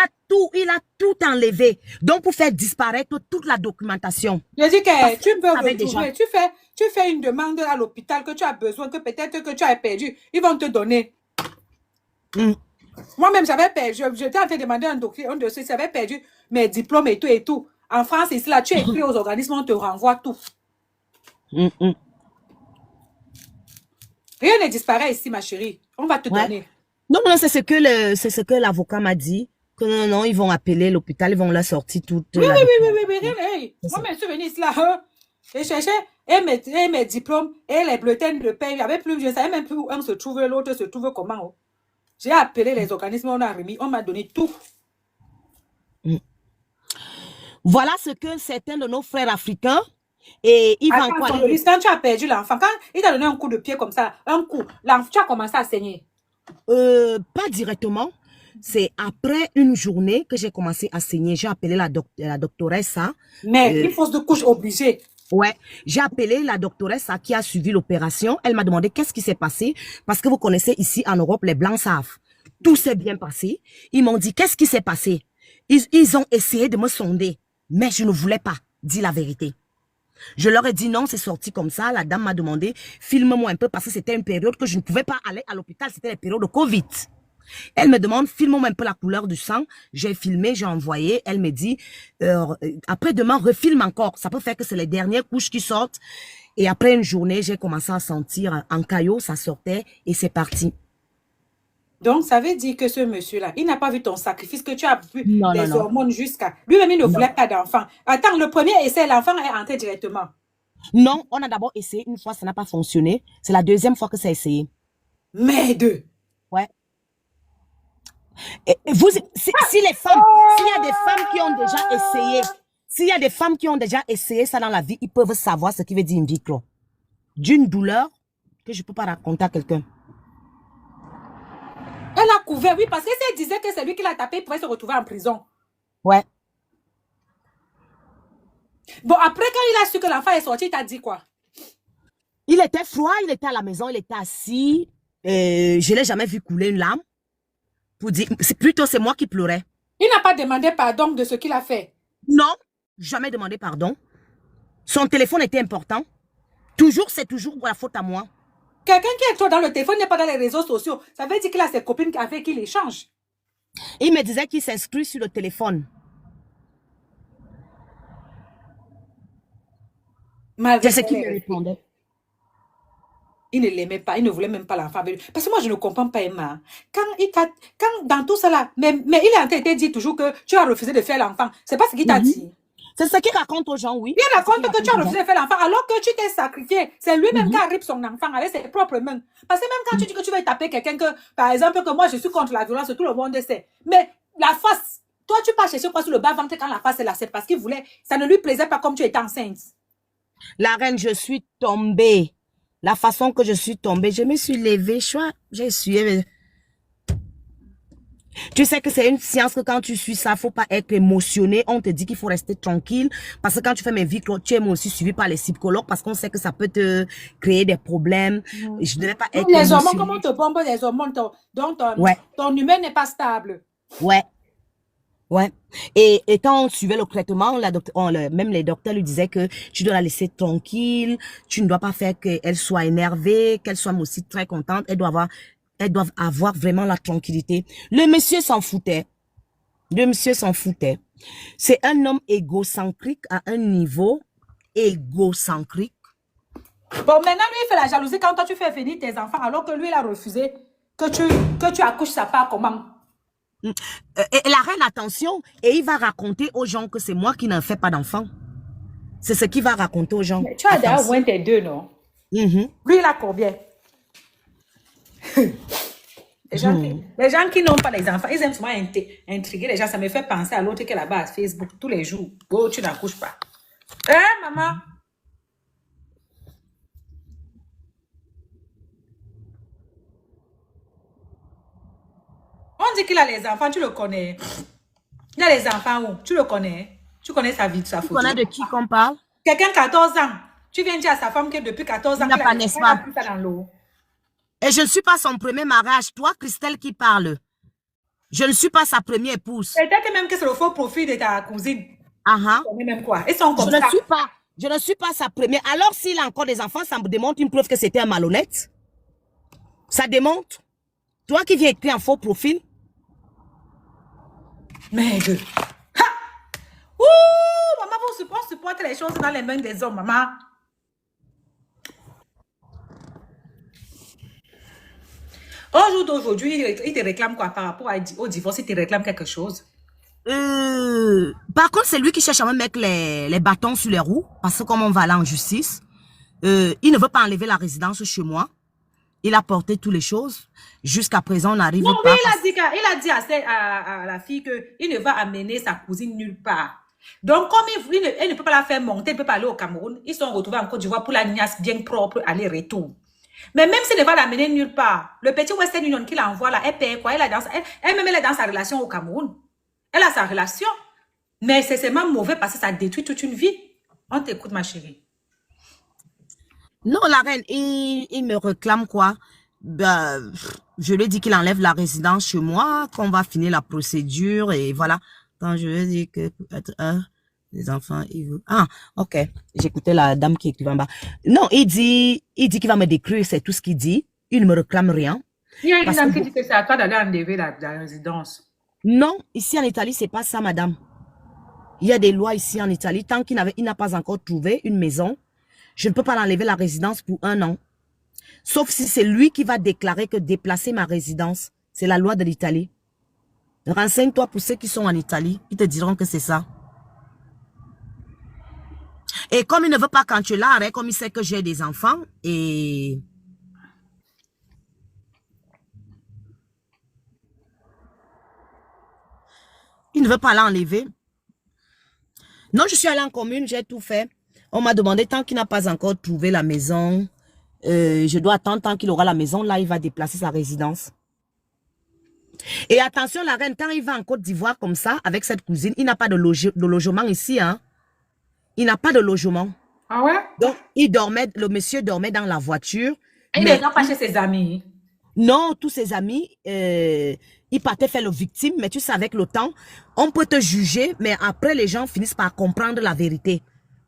a tout enlevé. Donc, pour faire disparaître toute la documentation. Je dis Parce que tu que peux vous savez retrouver. Tu fais une demande à l'hôpital que tu as besoin, que peut-être que tu as perdu. Ils vont te donner. Mm. Moi-même, j'avais perdu. J'étais en train de demander un dossier, j'avais perdu mes diplômes et tout et tout. En France, ici, là, tu écris aux organismes, on te renvoie tout. Mm, mm. Rien ne disparaît ici, ma chérie. On va te Ouais. donner. Non, c'est ce que l'avocat m'a dit. Que non, ils vont appeler l'hôpital, ils vont leur sortir toute la Oui, documentation. rien. Hey. C'est ça. Moi, je suis venue ici, là, et chercher et mes diplômes et les bulletins de paie. Il y avait plus, je ne savais même plus où un se trouve, l'autre se trouve comment. Oh. J'ai appelé les organismes, on a remis, on m'a donné tout. Voilà ce que certains de nos frères africains et ils vont Attends, encore Fond de aller. luxe, quand tu as perdu l'enfant, quand il t'a donné un coup de pied comme ça, un coup, l'enfant, tu as commencé à saigner. Pas directement. C'est après une journée que j'ai commencé à saigner. J'ai appelé la doctoresse. Mais une fausse de couche obligée. Ouais, j'ai appelé la doctoresse qui a suivi l'opération. Elle m'a demandé qu'est-ce qui s'est passé. Parce que vous connaissez ici en Europe, les Blancs savent. Tout s'est bien passé. Ils m'ont dit qu'est-ce qui s'est passé. Ils ont essayé de me sonder. Mais je ne voulais pas dire la vérité. Je leur ai dit non, c'est sorti comme ça. La dame m'a demandé, filme-moi un peu parce que c'était une période que je ne pouvais pas aller à l'hôpital. C'était la période de Covid. Elle me demande, filme-moi un peu la couleur du sang. J'ai filmé, j'ai envoyé. Elle me dit, après demain, refilme encore. Ça peut faire que c'est les dernières couches qui sortent. Et après une journée, j'ai commencé à sentir un caillot, ça sortait et c'est parti. Donc, ça veut dire que ce monsieur-là, il n'a pas vu ton sacrifice, que tu as vu Non, non, les non. hormones jusqu'à... Lui-même, il ne Non, voulait pas d'enfant. Attends, le premier essai, l'enfant est entré directement. non, on a d'abord essayé une fois, ça n'a pas fonctionné. C'est la deuxième fois que c'est essayé. Mais deux. Ouais. Et vous, si les femmes, s'il y a des femmes qui ont déjà essayé, s'il y a des femmes qui ont déjà essayé ça dans la vie, ils peuvent savoir ce qui veut dire in vitro. D'une douleur que je ne peux pas raconter à quelqu'un. Elle a couvert, oui, parce que si elle disait que c'est lui qui l'a tapé, il pourrait se retrouver en prison. Ouais. Bon, après, quand il a su que l'enfant est sorti, il t'a dit quoi? Il était froid, il était à la maison, il était assis. Je ne l'ai jamais vu couler une larme. Pour dire, plutôt c'est moi qui pleurais. Il n'a pas demandé pardon de ce qu'il a fait. Non, jamais demandé pardon. Son téléphone était important. Toujours, c'est toujours la faute à moi. Quelqu'un qui est trop dans le téléphone n'est pas dans les réseaux sociaux. Ça veut dire qu'il a ses copines avec qui il échange. Il me disait qu'il s'inscrit sur le téléphone. Malgré C'est ce qu'il me répondait. Il ne l'aimait pas, il ne voulait même pas l'enfant avec lui. Parce que moi, je ne comprends pas, Emma. Quand dans tout ça, mais il est en train de te dire toujours que tu as refusé de faire l'enfant. C'est pas ce qu'il t'a dit. C'est ce qu'il raconte aux gens, oui. Il raconte que tu as refusé de faire l'enfant alors que tu t'es sacrifié. C'est lui-même qui arrive son enfant avec ses propres mains. Parce que même quand tu dis que tu vas taper quelqu'un que, par exemple, que moi, je suis contre la violence, tout le monde sait. Mais la face, toi, tu pas chercher quoi sur le bas-ventre quand la face est là. C'est parce qu'il voulait, ça ne lui plaisait pas comme tu étais enceinte. La reine, je suis tombée. La façon que je suis tombée, je me suis levée, j'ai suivi. Tu sais que c'est une science que quand tu suis ça, faut pas être émotionné. On te dit qu'il faut rester tranquille. Parce que quand tu fais mes victoires, tu es aussi suivi par les psychologues parce qu'on sait que ça peut te créer des problèmes. Je ne devais pas être les hormones, comment on te bombe les hormones, donc ton humain n'est pas stable. Ouais. Ouais. Et quand on suivait le traitement, même les docteurs lui disaient que tu dois la laisser tranquille, tu ne dois pas faire qu'elle soit énervée, qu'elle soit aussi très contente, elles doivent avoir vraiment la tranquillité. Le monsieur s'en foutait. Le monsieur s'en foutait. C'est un homme égocentrique à un niveau égocentrique. Bon, maintenant, lui, il fait la jalousie quand toi, tu fais venir tes enfants, alors que lui, il a refusé que tu accouches sa part comment? Et la reine, attention, et il va raconter aux gens que c'est moi qui n'en fais pas d'enfants. C'est ce qu'il va raconter aux gens. Mais tu as déjà au moins tes deux, non? Lui, il a combien? Les gens qui n'ont pas les enfants, ils aiment souvent intriguer les gens. Ça me fait penser à l'autre qui est là-bas à Facebook tous les jours. Oh, tu n'accouches pas. Hein, maman? On dit qu'il a les enfants, tu le connais. Il a les enfants où? Tu le connais? Tu connais sa vie, sa photo. Tu connais de qui qu'on parle? Quelqu'un 14 ans. Tu viens dire à sa femme que depuis 14 ans, il n'a pas, n'est-ce pas? Dans l'eau. Et je ne suis pas son premier mariage. Toi, Christelle, qui parle. Je ne suis pas sa première épouse. Peut-être même que c'est le faux profil de ta cousine. Même quoi. Ils sont comme ça. Je ne suis pas sa première. Alors, s'il a encore des enfants, ça me démontre une preuve que c'était un malhonnête. Ça démontre. Toi qui viens écrire un faux profil. Merde. Ha! Ouh, maman, on supporte les choses dans les mains des hommes, maman. Au jour d'aujourd'hui, il te réclame quoi par rapport au divorce? Il te réclame quelque chose? Par contre, c'est lui qui cherche à me mettre les bâtons sur les roues. Parce que comme on va aller en justice, il ne veut pas enlever la résidence chez moi. Il a porté toutes les choses. Jusqu'à présent, on n'arrive pas. Non, mais il a dit à la fille qu'il ne va amener sa cousine nulle part. Donc, comme elle ne peut pas la faire monter, elle ne peut pas aller au Cameroun, ils sont retrouvés en Côte d'Ivoire pour la niasse bien propre, aller-retour. Mais même s'il ne va l'amener nulle part, le petit Western Union qu'il envoie là, elle paye quoi? Elle-même, elle est dans sa relation au Cameroun. Elle a sa relation. Mais c'est seulement mauvais parce que ça détruit toute une vie. On t'écoute, ma chérie. Non, la reine, il me réclame quoi? Ben, je lui ai dit qu'il enlève la résidence chez moi, qu'on va finir la procédure et voilà. Quand je lui ai dit que Les enfants, ah, ok. J'écoutais la dame qui écrivait en bas. Non, il dit qu'il va me décrire, c'est tout ce qu'il dit. Il ne me réclame rien. Il y a une Parce que, dame qui dit que c'est à toi d'aller enlever la résidence. non, ici en Italie, c'est pas ça, madame. Il y a des lois ici en Italie. Tant qu'il n'a pas encore trouvé une maison, je ne peux pas l'enlever la résidence pour 1 an. Sauf si c'est lui qui va déclarer que déplacer ma résidence, c'est la loi de l'Italie. Renseigne-toi pour ceux qui sont en Italie. Ils te diront que c'est ça. Et comme il ne veut pas quand tu es là, comme il sait que j'ai des enfants, et il ne veut pas l'enlever. Non, je suis allée en commune, j'ai tout fait. On m'a demandé, tant qu'il n'a pas encore trouvé la maison, je dois attendre tant qu'il aura la maison. Là, il va déplacer sa résidence. Et attention, la reine, quand il va en Côte d'Ivoire comme ça, avec cette cousine, il n'a pas de logement ici. Hein. Il n'a pas de logement. Ah ouais? Donc, le monsieur dormait dans la voiture. Et il n'est pas chez ses amis. Non, tous ses amis, ils partaient faire le victime, mais tu sais, avec le temps, on peut te juger, mais après, les gens finissent par comprendre la vérité.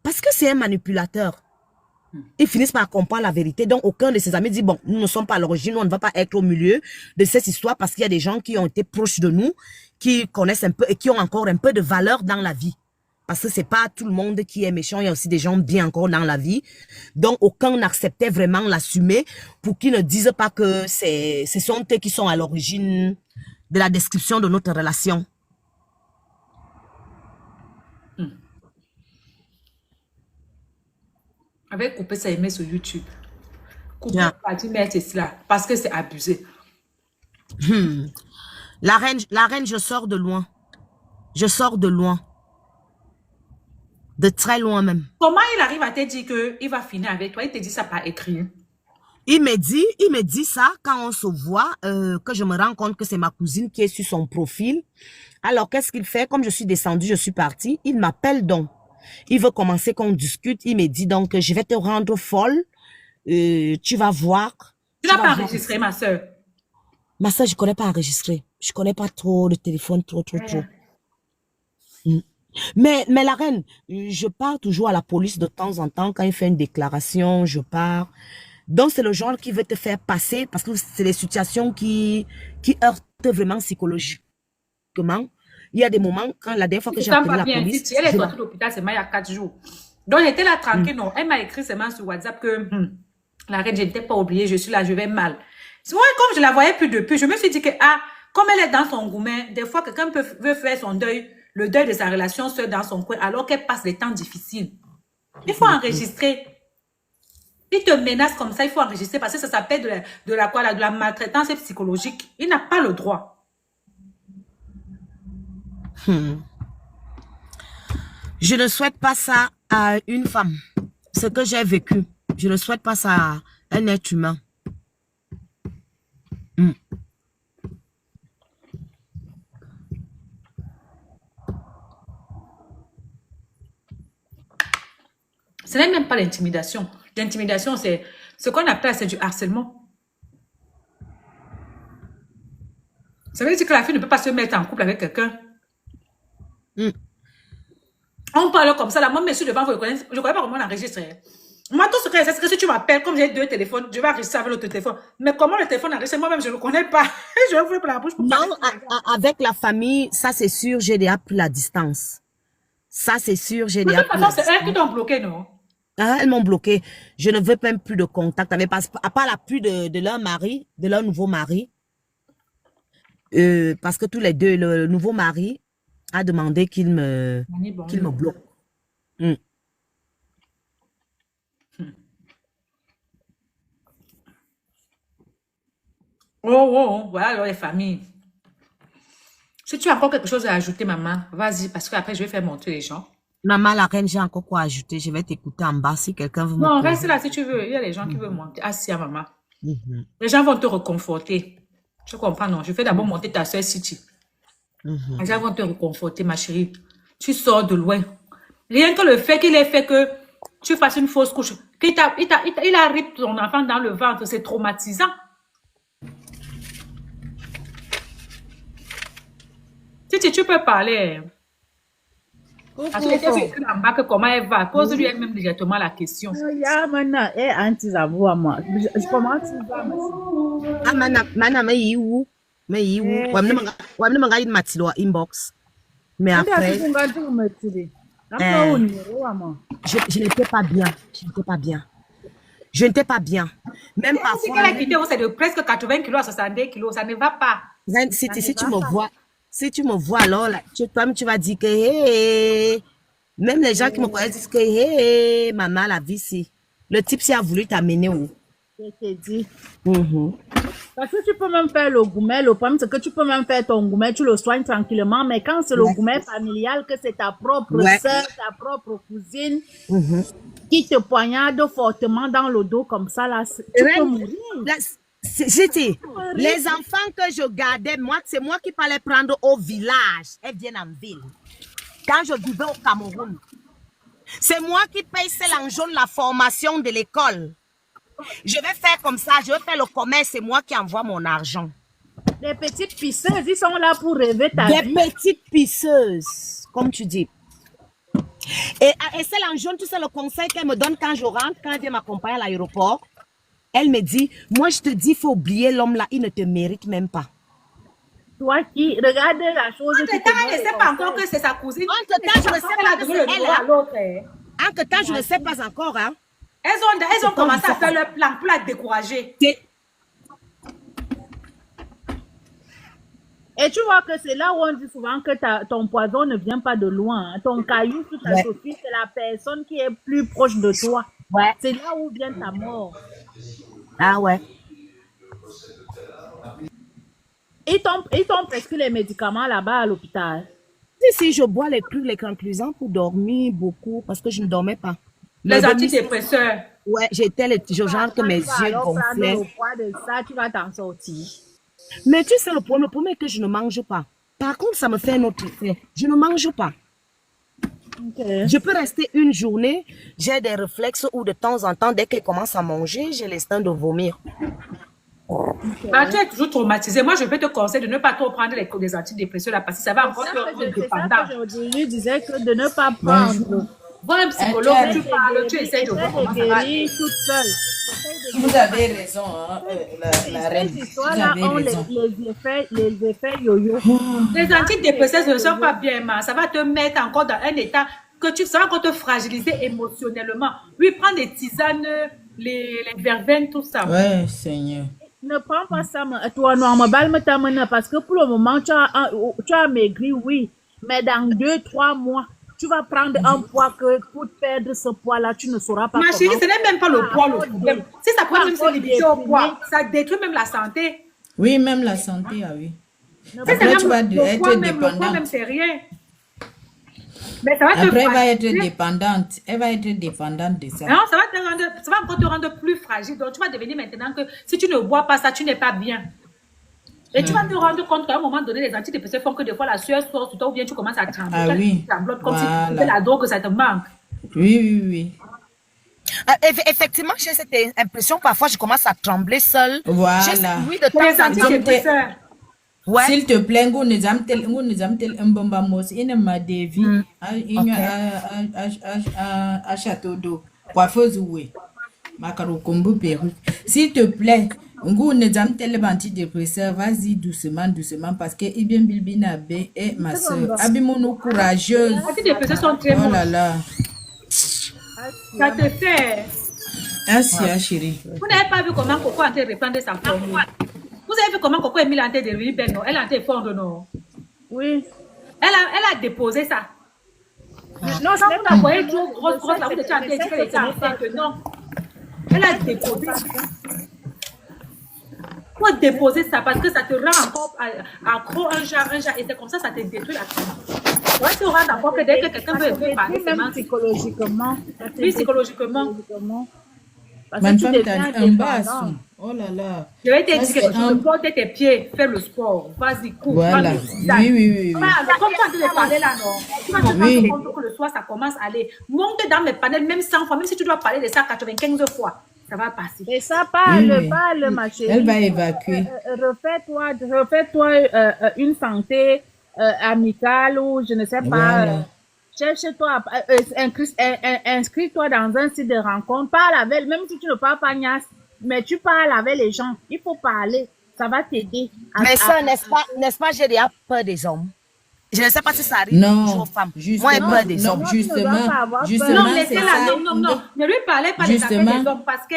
Parce que c'est un manipulateur. Ils finissent par comprendre la vérité. Donc, aucun de ses amis dit, bon, nous ne sommes pas à l'origine, on ne va pas être au milieu de cette histoire parce qu'il y a des gens qui ont été proches de nous, qui connaissent un peu et qui ont encore un peu de valeur dans la vie. Parce que c'est pas tout le monde qui est méchant, il y a aussi des gens bien encore dans la vie. Donc, aucun n'acceptait vraiment l'assumer pour qu'ils ne disent pas que ce sont eux qui sont à l'origine de la description de notre relation. Avec couper ça aimé sur YouTube. Couper partie mettre cela parce que c'est abusé. La reine, je sors de loin. Je sors de loin. De très loin même. Comment il arrive à te dire qu'il va finir avec toi? Il te dit ça par écrit. Il me dit ça quand on se voit, que je me rends compte que c'est ma cousine qui est sur son profil. Alors, qu'est-ce qu'il fait? Comme je suis descendue, je suis partie, il m'appelle donc. Il veut commencer qu'on discute. Il me dit donc, je vais te rendre folle. Tu vas voir. Tu n'as pas enregistré, ma soeur? Ma soeur, je connais pas enregistrer. Je connais pas trop le téléphone, trop. Mais la reine, je pars toujours à la police de temps en temps. Quand il fait une déclaration, je pars. Donc, c'est le genre qui veut te faire passer parce que c'est des situations qui heurtent vraiment psychologiquement. Il y a des moments, quand la dernière fois que j'ai appelé la police... Elle est sortie de l'hôpital seulement il y a 4 jours. Donc, elle était là tranquille, non. Elle m'a écrit seulement sur WhatsApp que la reine, je n'étais pas oubliée, je suis là, je vais mal. Moi, comme je la voyais plus depuis, je me suis dit que, comme elle est dans son gourmet, des fois, quelqu'un veut faire son deuil, le deuil de sa relation seule dans son coin, alors qu'elle passe des temps difficiles. Il faut enregistrer. Il te menace comme ça, il faut enregistrer parce que ça s'appelle de la maltraitance psychologique. Il n'a pas le droit. Je ne souhaite pas ça à une femme. Ce que j'ai vécu, je ne souhaite pas ça à un être humain. Ce n'est même pas l'intimidation. L'intimidation, c'est ce qu'on appelle, c'est du harcèlement. Ça veut dire que la fille ne peut pas se mettre en couple avec quelqu'un. On parle comme ça, là, moi, monsieur, devant vous, je ne connais pas comment on enregistre. Moi, tout ce que je sais, c'est que si tu m'appelles, comme j'ai 2 téléphones, je vais enregistrer avec l'autre téléphone. Mais comment le téléphone enregistre, moi-même, je ne le connais pas. Je vais ouvrir la bouche pour non, avec la famille, ça c'est sûr, j'ai déjà pris la distance. Ça c'est sûr, j'ai déjà pris la distance. De toute façon, c'est elles qui t'ont bloqué, non? Elles m'ont bloqué. Je ne veux même plus de contact avec, à part l'appui de leur mari, de leur nouveau mari. Parce que tous les deux, le nouveau mari a demandé qu'il me bloque. Oh, voilà alors les familles. Si tu as encore quelque chose à ajouter, maman, vas-y, parce qu'après, je vais faire monter les gens. Maman, la reine, j'ai encore quoi ajouter. Je vais t'écouter en bas si quelqu'un veut me Non, reste là si tu veux. Il y a des gens qui veulent monter. Assis, maman. Les gens vont te reconforter. Je comprends, non? Je fais d'abord monter ta soeur City. Les gens vont te reconforter, ma chérie. Tu sors de loin. Rien que le fait qu'il ait fait que tu fasses une fausse couche, il arrive ton enfant dans le ventre, c'est traumatisant. Titi, tu peux parler. Parce que était écrit en bas que comment elle va. Pose-lui elle-même directement la question. Ya maintenant, anti Zabou à moi. Comment tu vas, monsieur? Ah, mana, mais you. Wamne manga in matilo inbox. Mais après, je n'étais pas bien. Je n'étais pas bien. Même Si parfois. qu'elle a quitté, c'est de presque 80 kilos à 62 kilos. Ça ne va pas. Si tu me vois, alors, là, toi-même, tu vas dire que, hey, même les gens qui me connaissent disent que, hey, maman, la vie, c'est. Le type, s'il a voulu t'amener où? Je t'ai dit. Parce que tu peux même faire le gourmet. Le problème, c'est que tu peux même faire ton gourmet, tu le soignes tranquillement. Mais quand c'est le gourmet familial, que c'est ta propre soeur, ta propre cousine, qui te poignarde fortement dans le dos comme ça, là, tu peux mourir. J'ai dit, les enfants que je gardais, c'est moi qui parlais prendre au village. Elles viennent en ville. Quand je vivais au Cameroun, c'est moi qui paye celle en jaune la formation de l'école. Je vais faire comme ça, je vais faire le commerce, c'est moi qui envoie mon argent. Des petites pisseuses, ils sont là pour rêver ta vie. Des petites pisseuses, comme tu dis. Et celle en jaune, tu sais le conseil qu'elle me donne quand je rentre, quand elle vient m'accompagner à l'aéroport. Elle me dit, moi je te dis, il faut oublier l'homme là, il ne te mérite même pas. Toi qui regarde la chose. Entre-temps, elle ne sait pas encore que c'est sa cousine. Entre-temps, je ne sais pas que c'est elle. Entre-temps, je ne sais pas encore. Hein. Elles ont commencé à faire leur plan pour la décourager. Et tu vois que c'est là où on dit souvent que ton poison ne vient pas de loin. Hein. Ton caillou sur ta chaussure, c'est la personne qui est plus proche de toi. Ouais. C'est là où vient ta mort. Ah ouais. Ils t'ont prescrit les médicaments là-bas à l'hôpital. Si, je bois les trucs, les tranquillisants pour dormir beaucoup parce que je ne dormais pas. Les antidépresseurs. Ouais, j'étais le genre que mes yeux gonflaient. Le poids de ça, tu vas t'en sortir. Mais tu sais, le problème est que je ne mange pas. Par contre, ça me fait un autre effet. Je ne mange pas. Okay. Je peux rester une journée, j'ai des réflexes où de temps en temps, dès qu'elle commence à manger, j'ai l'instinct de vomir. Okay. Bah, tu es toujours traumatisé. Moi, je peux te conseiller de ne pas trop prendre les antidépresseurs là parce que ça va encore te rendre dépendant. Je disais que de ne pas prendre. Voir un psychologue, tu parles, tu essaies de voir comment ça va. Toute seule. Vous avez raison, hein, la reine. Vous avez raison. Les effets yo-yo. Les antidépresseurs ne sont pas bien, mais ça va te mettre encore dans un état que ça va encore te fragiliser émotionnellement. Oui, prends des tisanes, les verveines, tout ça. Ouais, Seigneur. Ne prends pas ça, toi, non, parce que pour le moment, tu as maigri, oui, mais dans 2-3 mois, tu vas prendre un poids que pour perdre ce poids-là, tu ne sauras pas. Ma chérie, ce n'est même pas le poids le problème. Si ça peut même se limiter au poids, ça détruit même la santé. Oui, même la santé, ah oui. Après, tu vas être dépendante. Le poids même, c'est rien. Mais ça va après, elle va être dépendante. Elle va être dépendante de ça. Non, ça va encore te rendre plus fragile. Donc, tu vas devenir maintenant que si tu ne bois pas ça, tu n'es pas bien. Et tu vas te rendre compte qu'à un moment donné, les antidépresseurs font que des fois la sueur sort sur toi ou bien tu commences à trembler. Ah oui. Comme si tu fais la drogue, ça te manque. Oui. Effectivement, j'ai cette impression, parfois je commence à trembler seule. Voilà. Oui, de les antidépresseurs. Ouais. S'il te plaît, nous un bomba mos in ma devi à Château d'eau. Coiffeuse oui. Macaro combo perruque. S'il te plaît, nous avons antidépresseurs, vas-y doucement parce que Ibn Bilbina B est ma soeur. Abimono courageuse. Les antidépresseurs sont très bons. Oh là là. Ça te fait. Merci, chérie. Vous n'avez pas vu comment Coco a été reprendre sa forme. Vous avez vu comment Coco Emile a été devenue belle, non? Elle a été fondre, non? Oui. Elle a déposé ça. Non, ça vous la voyez trop grosse, là, vous étiez en train de dire qu'elle était enceinte, non? Elle a déposé ça. Il faut déposer ça parce que ça te rend encore accro un genre, et c'est comme ça te détruit la santé. Tu te rends encore que dès que quelqu'un veut parler, même psychologiquement. Oui, psychologiquement. Parce que tu deviens dépendant. Oh là là. Je vais te dire quelque chose. Porte tes pieds, fais le sport. Vas-y, cours. Voilà. Oui. Comme tu as parlé là, non? Tu vas te rendre compte que le soir, ça commence à aller. Monte dans mes panels, même 100 fois, même si tu dois parler de ça 95 fois. Ça va passer. Et ça parle, ma chérie. Elle va évacuer. Refais-toi une santé amicale ou je ne sais pas. Cherche-toi, inscris-toi dans un site de rencontre. Parle avec, même si tu ne parles pas Nias, mais tu parles avec les gens. Il faut parler. Ça va t'aider. Mais ça, n'est-ce pas, j'ai déjà peur des hommes. Je ne sais pas si ça arrive toujours aux femmes. Moi, j'ai peur des hommes. Non, laissez-la. Non. Ne lui parlez pas des affaires des hommes parce que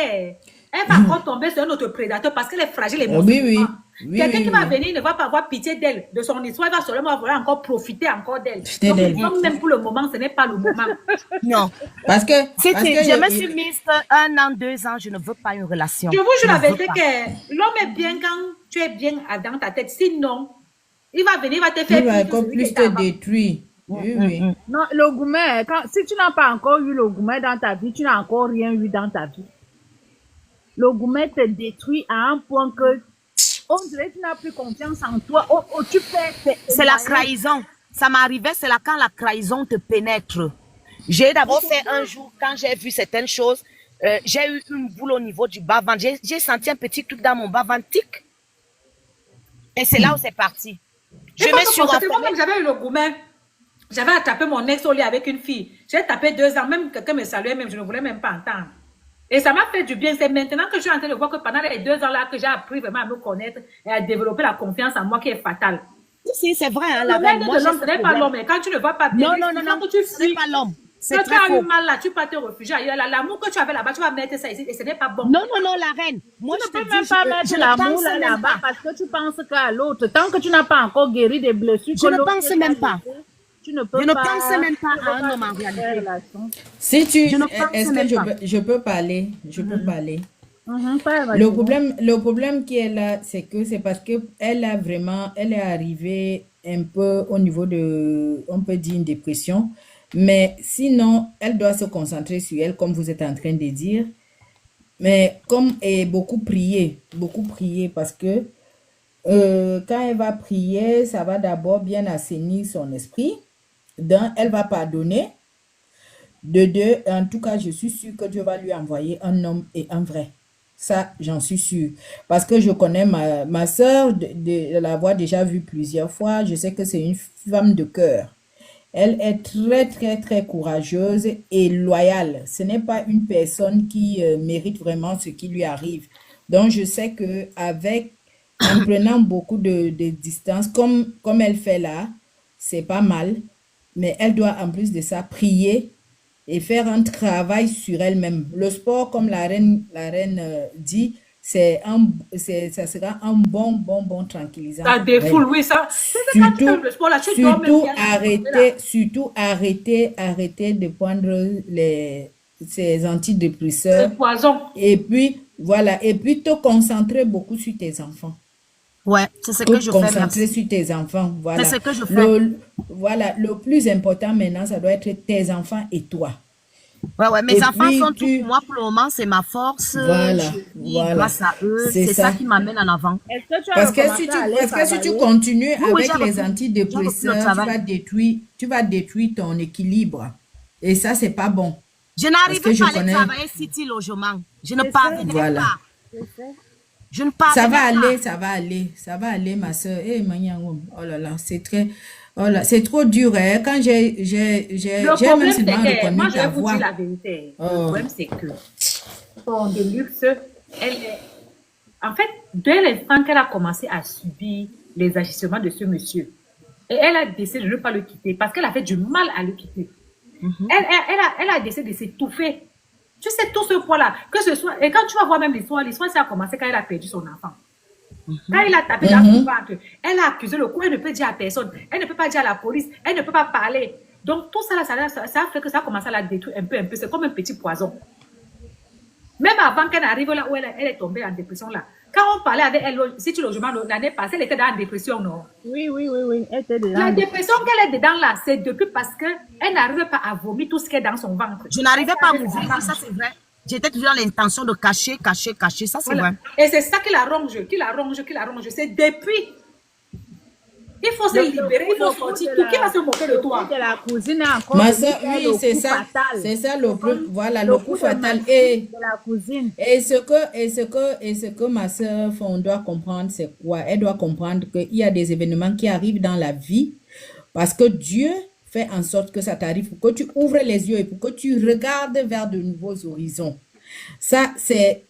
elle va encore tomber sur un autre prédateur parce qu'elle est fragile émotionnellement. Quelqu'un qui va venir ne va pas avoir pitié d'elle, de son histoire, il va seulement vouloir encore profiter encore d'elle. Donc, même pour le moment, ce n'est pas le moment. Non. Parce que je me suis mise 1 an, 2 ans, je ne veux pas une relation. Je vous jure la vérité que l'homme est bien quand tu es bien dans ta tête. Sinon, il va venir, il va te faire. Il va encore plus te détruire. Oui. Non, le gourmet, si tu n'as pas encore eu le gourmet dans ta vie, tu n'as encore rien eu dans ta vie. Le gourmet te détruit à un point que on dirait que tu n'as plus confiance en toi. Tu perds. C'est la trahison. Ça m'arrivait, c'est là quand la trahison te pénètre. J'ai d'abord fait un jour, quand j'ai vu certaines choses, j'ai eu une boule au niveau du bas-ventre. J'ai senti un petit truc dans mon bas-ventre. Et c'est là où c'est parti. Je me suis renfermée. J'avais eu le gourmet. J'avais attrapé mon ex au lit avec une fille. J'ai tapé 2 ans. Même quelqu'un me saluait, même je ne voulais même pas entendre. Et ça m'a fait du bien. C'est maintenant que je suis en train de voir que pendant les 2 ans-là, que j'ai appris vraiment à me connaître et à développer la confiance en moi qui est fatale. Si, c'est vrai. Hein, moi, ce n'est pas l'homme. Quand tu ne vois pas bien, non, ce n'est pas l'homme. Quand tu as eu mal là, tu peux te réfugier ailleurs. L'amour que tu avais là-bas, tu vas mettre ça ici et ce n'est pas bon. Non, la reine. Moi, tu ne peux même pas mettre l'amour là-bas parce que tu penses qu'à l'autre. Tant que tu n'as pas encore guéri des blessures, je ne pense même pas. Je ne pense même pas à un homme en réalité. Si tu, est-ce que je peux parler? Je peux parler. Le problème qui est là, c'est parce que elle est arrivée un peu au niveau de, on peut dire, une dépression. Mais sinon, elle doit se concentrer sur elle, comme vous êtes en train de dire. Mais beaucoup prier parce que quand elle va prier, ça va d'abord bien assainir son esprit. D'un, elle va pardonner. De deux, en tout cas, je suis sûre que Dieu va lui envoyer un homme et un vrai. Ça, j'en suis sûre. Parce que je connais ma soeur, de l'avoir déjà vue plusieurs fois. Je sais que c'est une femme de cœur. Elle est très, très, très courageuse et loyale. Ce n'est pas une personne qui mérite vraiment ce qui lui arrive. Donc, je sais en prenant beaucoup de distance, comme elle fait là, c'est pas mal. Mais elle doit, en plus de ça, prier et faire un travail sur elle-même. Le sport, comme la reine dit, ça sera un bon tranquillisant. Ça défoule, oui, ça. Surtout arrêter de prendre ces antidépresseurs. C'est poison. Et puis, voilà. Et puis, te concentrer beaucoup sur tes enfants. Ouais, c'est ce que je fais. Te concentrer sur tes enfants. Voilà. C'est ce que je fais. Voilà. Le plus important maintenant, ça doit être tes enfants et toi. Ouais, mes enfants sont tout pour moi pour le moment, c'est ma force. Voilà. Grâce à eux, c'est ça qui m'amène en avant. Parce que si tu continues avec les antidépresseurs, tu vas détruire ton équilibre. Et ça, c'est pas bon. Je n'arrive pas à aller travailler City Logement. Je ne parviendrai pas. Je ne parviendrai pas. Ça va aller, ma soeur. Oh là là, c'est trop dur. Hein. Quand j'ai même seulement reconnu moi, je vais vous dire la vérité. Le problème, c'est que son de luxe, en fait, dès l'instant qu'elle a commencé à subir les agissements de ce monsieur, et elle a décidé de ne pas le quitter parce qu'elle a fait du mal à le quitter. Elle a décidé de s'étouffer. Tu sais, tout ce poids-là, que ce soit, et quand tu vas voir même l'histoire, ça a commencé quand elle a perdu son enfant. Quand il a tapé dans son ventre, elle a accusé le coup, elle ne peut dire à personne, elle ne peut pas dire à la police, elle ne peut pas parler. Donc tout ça, ça a fait que ça a commencé à la détruire un peu. C'est comme un petit poison. Même avant qu'elle arrive là où elle est tombée en dépression là. Quand on parlait avec elle, si tu logement l'année passée, elle était dans la dépression, non? Oui. Elle était dedans. La dépression qu'elle est dedans là, c'est depuis parce qu'elle n'arrive pas à vomir tout ce qui est dans son ventre. Je n'arrivais pas à m'ouvrir, ça c'est vrai. J'étais toujours dans l'intention de cacher, ça c'est vrai. Et c'est ça qui la ronge. C'est depuis. Il faut se libérer, il faut sortir. Tout qui va se moquer de toi? La cousine encore. Ma soeur, oui, c'est ça. C'est ça le plus, voilà, le coup fatal. Et ce que ma soeur doit comprendre, c'est quoi? Elle doit comprendre qu'il y a des événements qui arrivent dans la vie parce que Dieu fait en sorte que ça t'arrive, pour que tu ouvres les yeux et pour que tu regardes vers de nouveaux horizons. Ça, c'est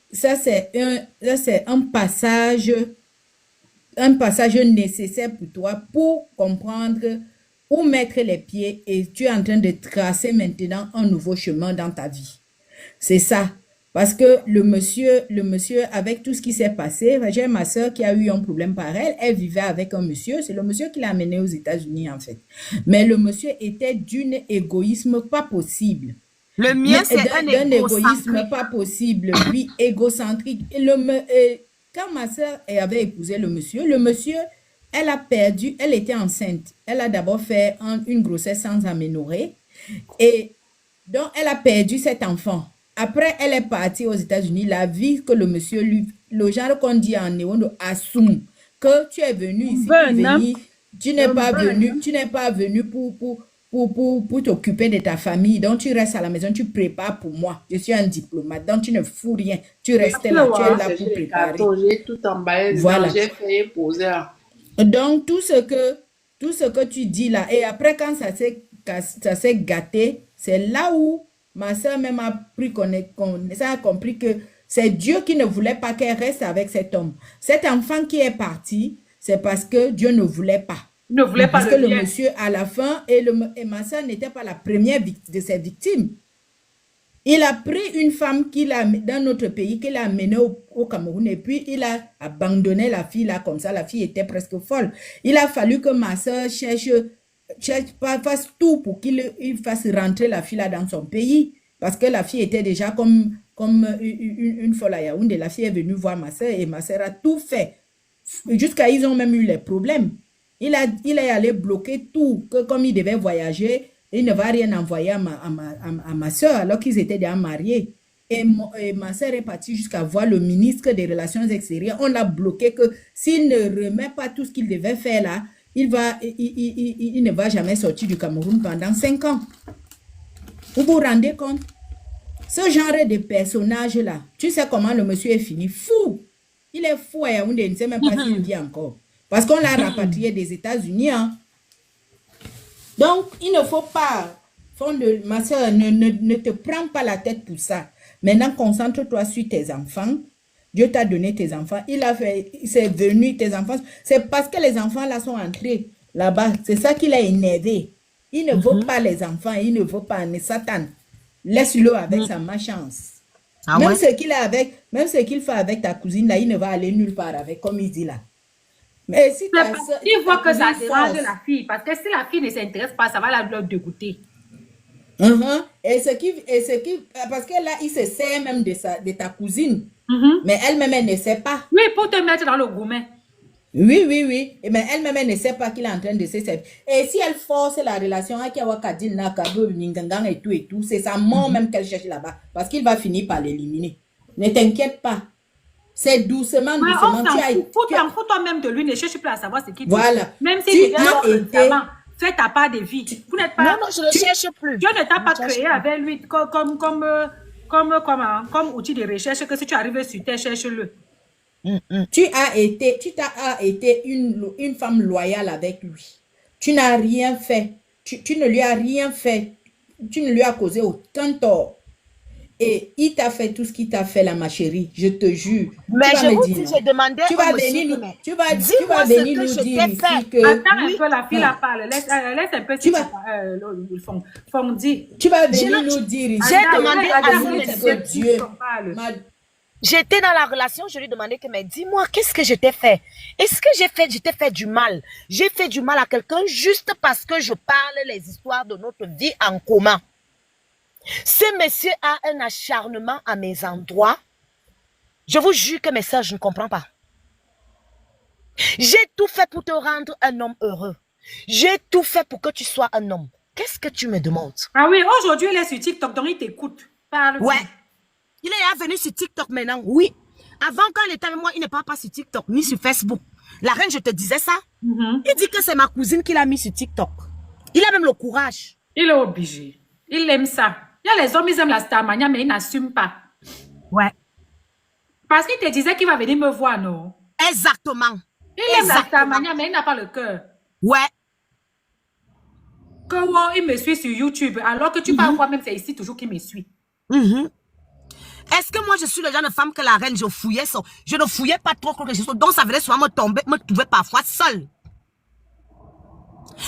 un passage nécessaire pour toi pour comprendre où mettre les pieds et tu es en train de tracer maintenant un nouveau chemin dans ta vie. C'est ça. Parce que le monsieur, avec tout ce qui s'est passé, j'ai ma soeur qui a eu un problème pareil, elle vivait avec un monsieur, c'est le monsieur qui l'a amené aux États-Unis en fait. Mais le monsieur était d'un égoïsme pas possible. Le mien, c'est un égoïsme pas possible, oui, égocentrique. Quand ma soeur avait épousé le monsieur, elle a perdu, elle était enceinte. Elle a d'abord fait une grossesse sans aménorrhée et donc elle a perdu cet enfant. Après, elle est partie aux États-Unis. La vie que le monsieur lui, le genre qu'on dit en néon, assume que tu es venu ici, tu n'es pas venu pour t'occuper de ta famille. Donc, tu restes à la maison, tu prépares pour moi. Je suis un diplomate, donc tu ne fous rien. Tu restes là, tu es là pour préparer. J'ai tout emballé, voilà. J'ai fait poser. Donc, tout ce que tu dis là, et après, quand ça s'est gâté, c'est là où ma soeur même a compris que c'est Dieu qui ne voulait pas qu'elle reste avec cet homme. Cet enfant qui est parti, c'est parce que Dieu ne voulait pas. Ne voulait pas parce que le monsieur, à la fin, et ma soeur n'était pas la première de ses victimes. Il a pris une femme dans notre pays, qu'il a amenée au Cameroun, et puis il a abandonné la fille là, comme ça, la fille était presque folle. Il a fallu que ma soeur fasse tout pour qu'il fasse rentrer la fille là dans son pays, parce que la fille était déjà comme une folle à Yaoundé. La fille est venue voir ma soeur et ma soeur a tout fait. Jusqu'à ils ont même eu les problèmes. Il est allé bloquer tout, que comme il devait voyager, il ne va rien envoyer à ma soeur alors qu'ils étaient déjà mariés. Et ma soeur est partie jusqu'à voir le ministre des Relations extérieures. On l'a bloqué que s'il ne remet pas tout ce qu'il devait faire là, il ne va jamais sortir du Cameroun pendant 5 ans. Vous vous rendez compte? Ce genre de personnage-là, tu sais comment le monsieur est fini? Fou! Il est fou et on ne sait même pas s'il vit encore. Parce qu'on l'a rapatrié des États-Unis. Hein. Donc, il ne faut pas, ma soeur, ne te prends pas la tête pour ça. Maintenant, concentre-toi sur tes enfants. Dieu t'a donné tes enfants. C'est venu tes enfants. C'est parce que les enfants là sont entrés là-bas. C'est ça qu'il a énervé. Il ne veut pas les enfants. Il ne veut pas Satan. Laisse-le avec sa malchance. Ah même ouais? ce qu'il fait avec ta cousine là, il ne va aller nulle part avec, comme il dit là. Mais si il voit que ça dérange la fille, parce que si la fille ne s'intéresse pas, ça va la dégoûter. Parce que là, il se sert même de ta cousine. Mais elle-même, elle ne sait pas. Oui, pour te mettre dans le gourmet. Oui. Mais elle-même, elle ne sait pas qu'il est en train de se servir. Et si elle force la relation avec Yawakadil, et tout, c'est sa mort même qu'elle cherche là-bas. Parce qu'il va finir par l'éliminer. Ne t'inquiète pas. C'est doucement. Fous toi-même de lui, ne cherche plus à savoir ce qu'il dit. Voilà. Même si fais ta part de vie. Vous n'êtes pas. Non, je ne cherche plus. Dieu ne t'a pas créé avec lui comme outil de recherche que si tu arrives sur terre, cherche-le. Tu as été une femme loyale avec lui. Tu n'as rien fait. Tu ne lui as rien fait. Tu ne lui as causé aucun tort. Et il t'a fait tout ce qu'il t'a fait là, ma chérie. Je te jure. Mais je vous dis, j'ai demandé tu vas venir nous dire ici que... Attends un peu, la fille la parle. Laisse un peu tu vas venir nous dire ici. J'ai demandé à Dieu. J'étais dans la relation, je lui demandais que, mais dis-moi, qu'est-ce que je t'ai fait? Est-ce que je t'ai fait du mal? J'ai fait du mal à quelqu'un juste parce que je parle les histoires de notre vie en commun. Ce monsieur a un acharnement à mes endroits. Je vous jure que mes soeurs, je ne comprends pas. J'ai tout fait pour te rendre un homme heureux. J'ai tout fait pour que tu sois un homme. Qu'est-ce que tu me demandes? Ah oui, aujourd'hui, il est sur TikTok, donc il t'écoute. Ouais. Il est venu sur TikTok maintenant, oui. Avant, quand il était avec moi, il ne parle pas sur TikTok, ni sur Facebook. La reine, je te disais ça. Il dit que c'est ma cousine qui l'a mis sur TikTok. Il a même le courage. Il est obligé. Il aime ça. Il y a les hommes, ils aiment la starmania, mais ils n'assument pas. Ouais. Parce qu'il te disait qu'il va venir me voir, non? Exactement. Il aime la starmania, mais il n'a pas le cœur. Ouais. Que il me suit sur YouTube, alors que tu parles quoi même, c'est ici toujours qu'il me suit. Est-ce que moi, je suis le genre de femme que la reine, je ne fouillais pas trop quelque chose. Donc, ça venait souvent me trouver parfois seule.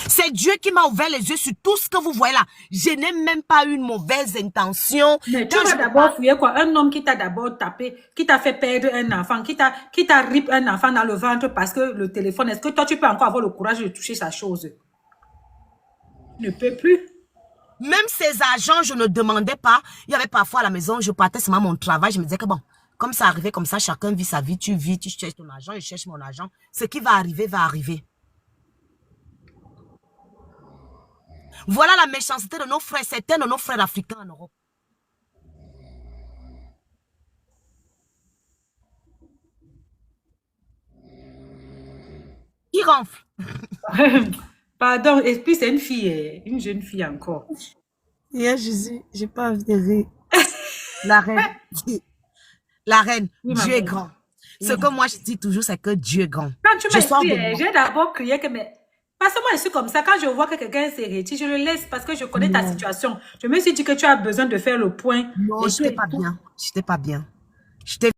C'est Dieu qui m'a ouvert les yeux sur tout ce que vous voyez là. Je n'ai même pas eu une mauvaise intention. Mais tu vas d'abord fouiller quoi? Un homme qui t'a d'abord tapé, qui t'a fait perdre un enfant, qui t'a rip un enfant dans le ventre parce que le téléphone, est-ce que toi, tu peux encore avoir le courage de toucher sa chose? Je ne peux plus. Même ces agents, je ne demandais pas. Il y avait parfois à la maison, je partais seulement mon travail. Je me disais que bon, comme ça arrivait comme ça, chacun vit sa vie. Tu vis, tu cherches ton argent, je cherche mon argent. Ce qui va arriver, va arriver. Voilà la méchanceté de nos frères, certains de nos frères africains en Europe. Qui ronfle? Pardon, et puis c'est une fille, une jeune fille encore. Hier, Jésus, j'ai pas envie de rire. La reine. La reine, Oui, Dieu maman. est grand. Ce que moi je dis toujours, c'est que Dieu est grand. Quand tu Je sors de m'expliques, moi. j'ai d'abord crié que mais parce que moi je suis comme ça, quand je vois que quelqu'un s'est retire, je le laisse parce que je connais ta situation. Je me suis dit que tu as besoin de faire le point. Non, Et je n'étais puis- pas bien. Je n'étais pas bien. J'étais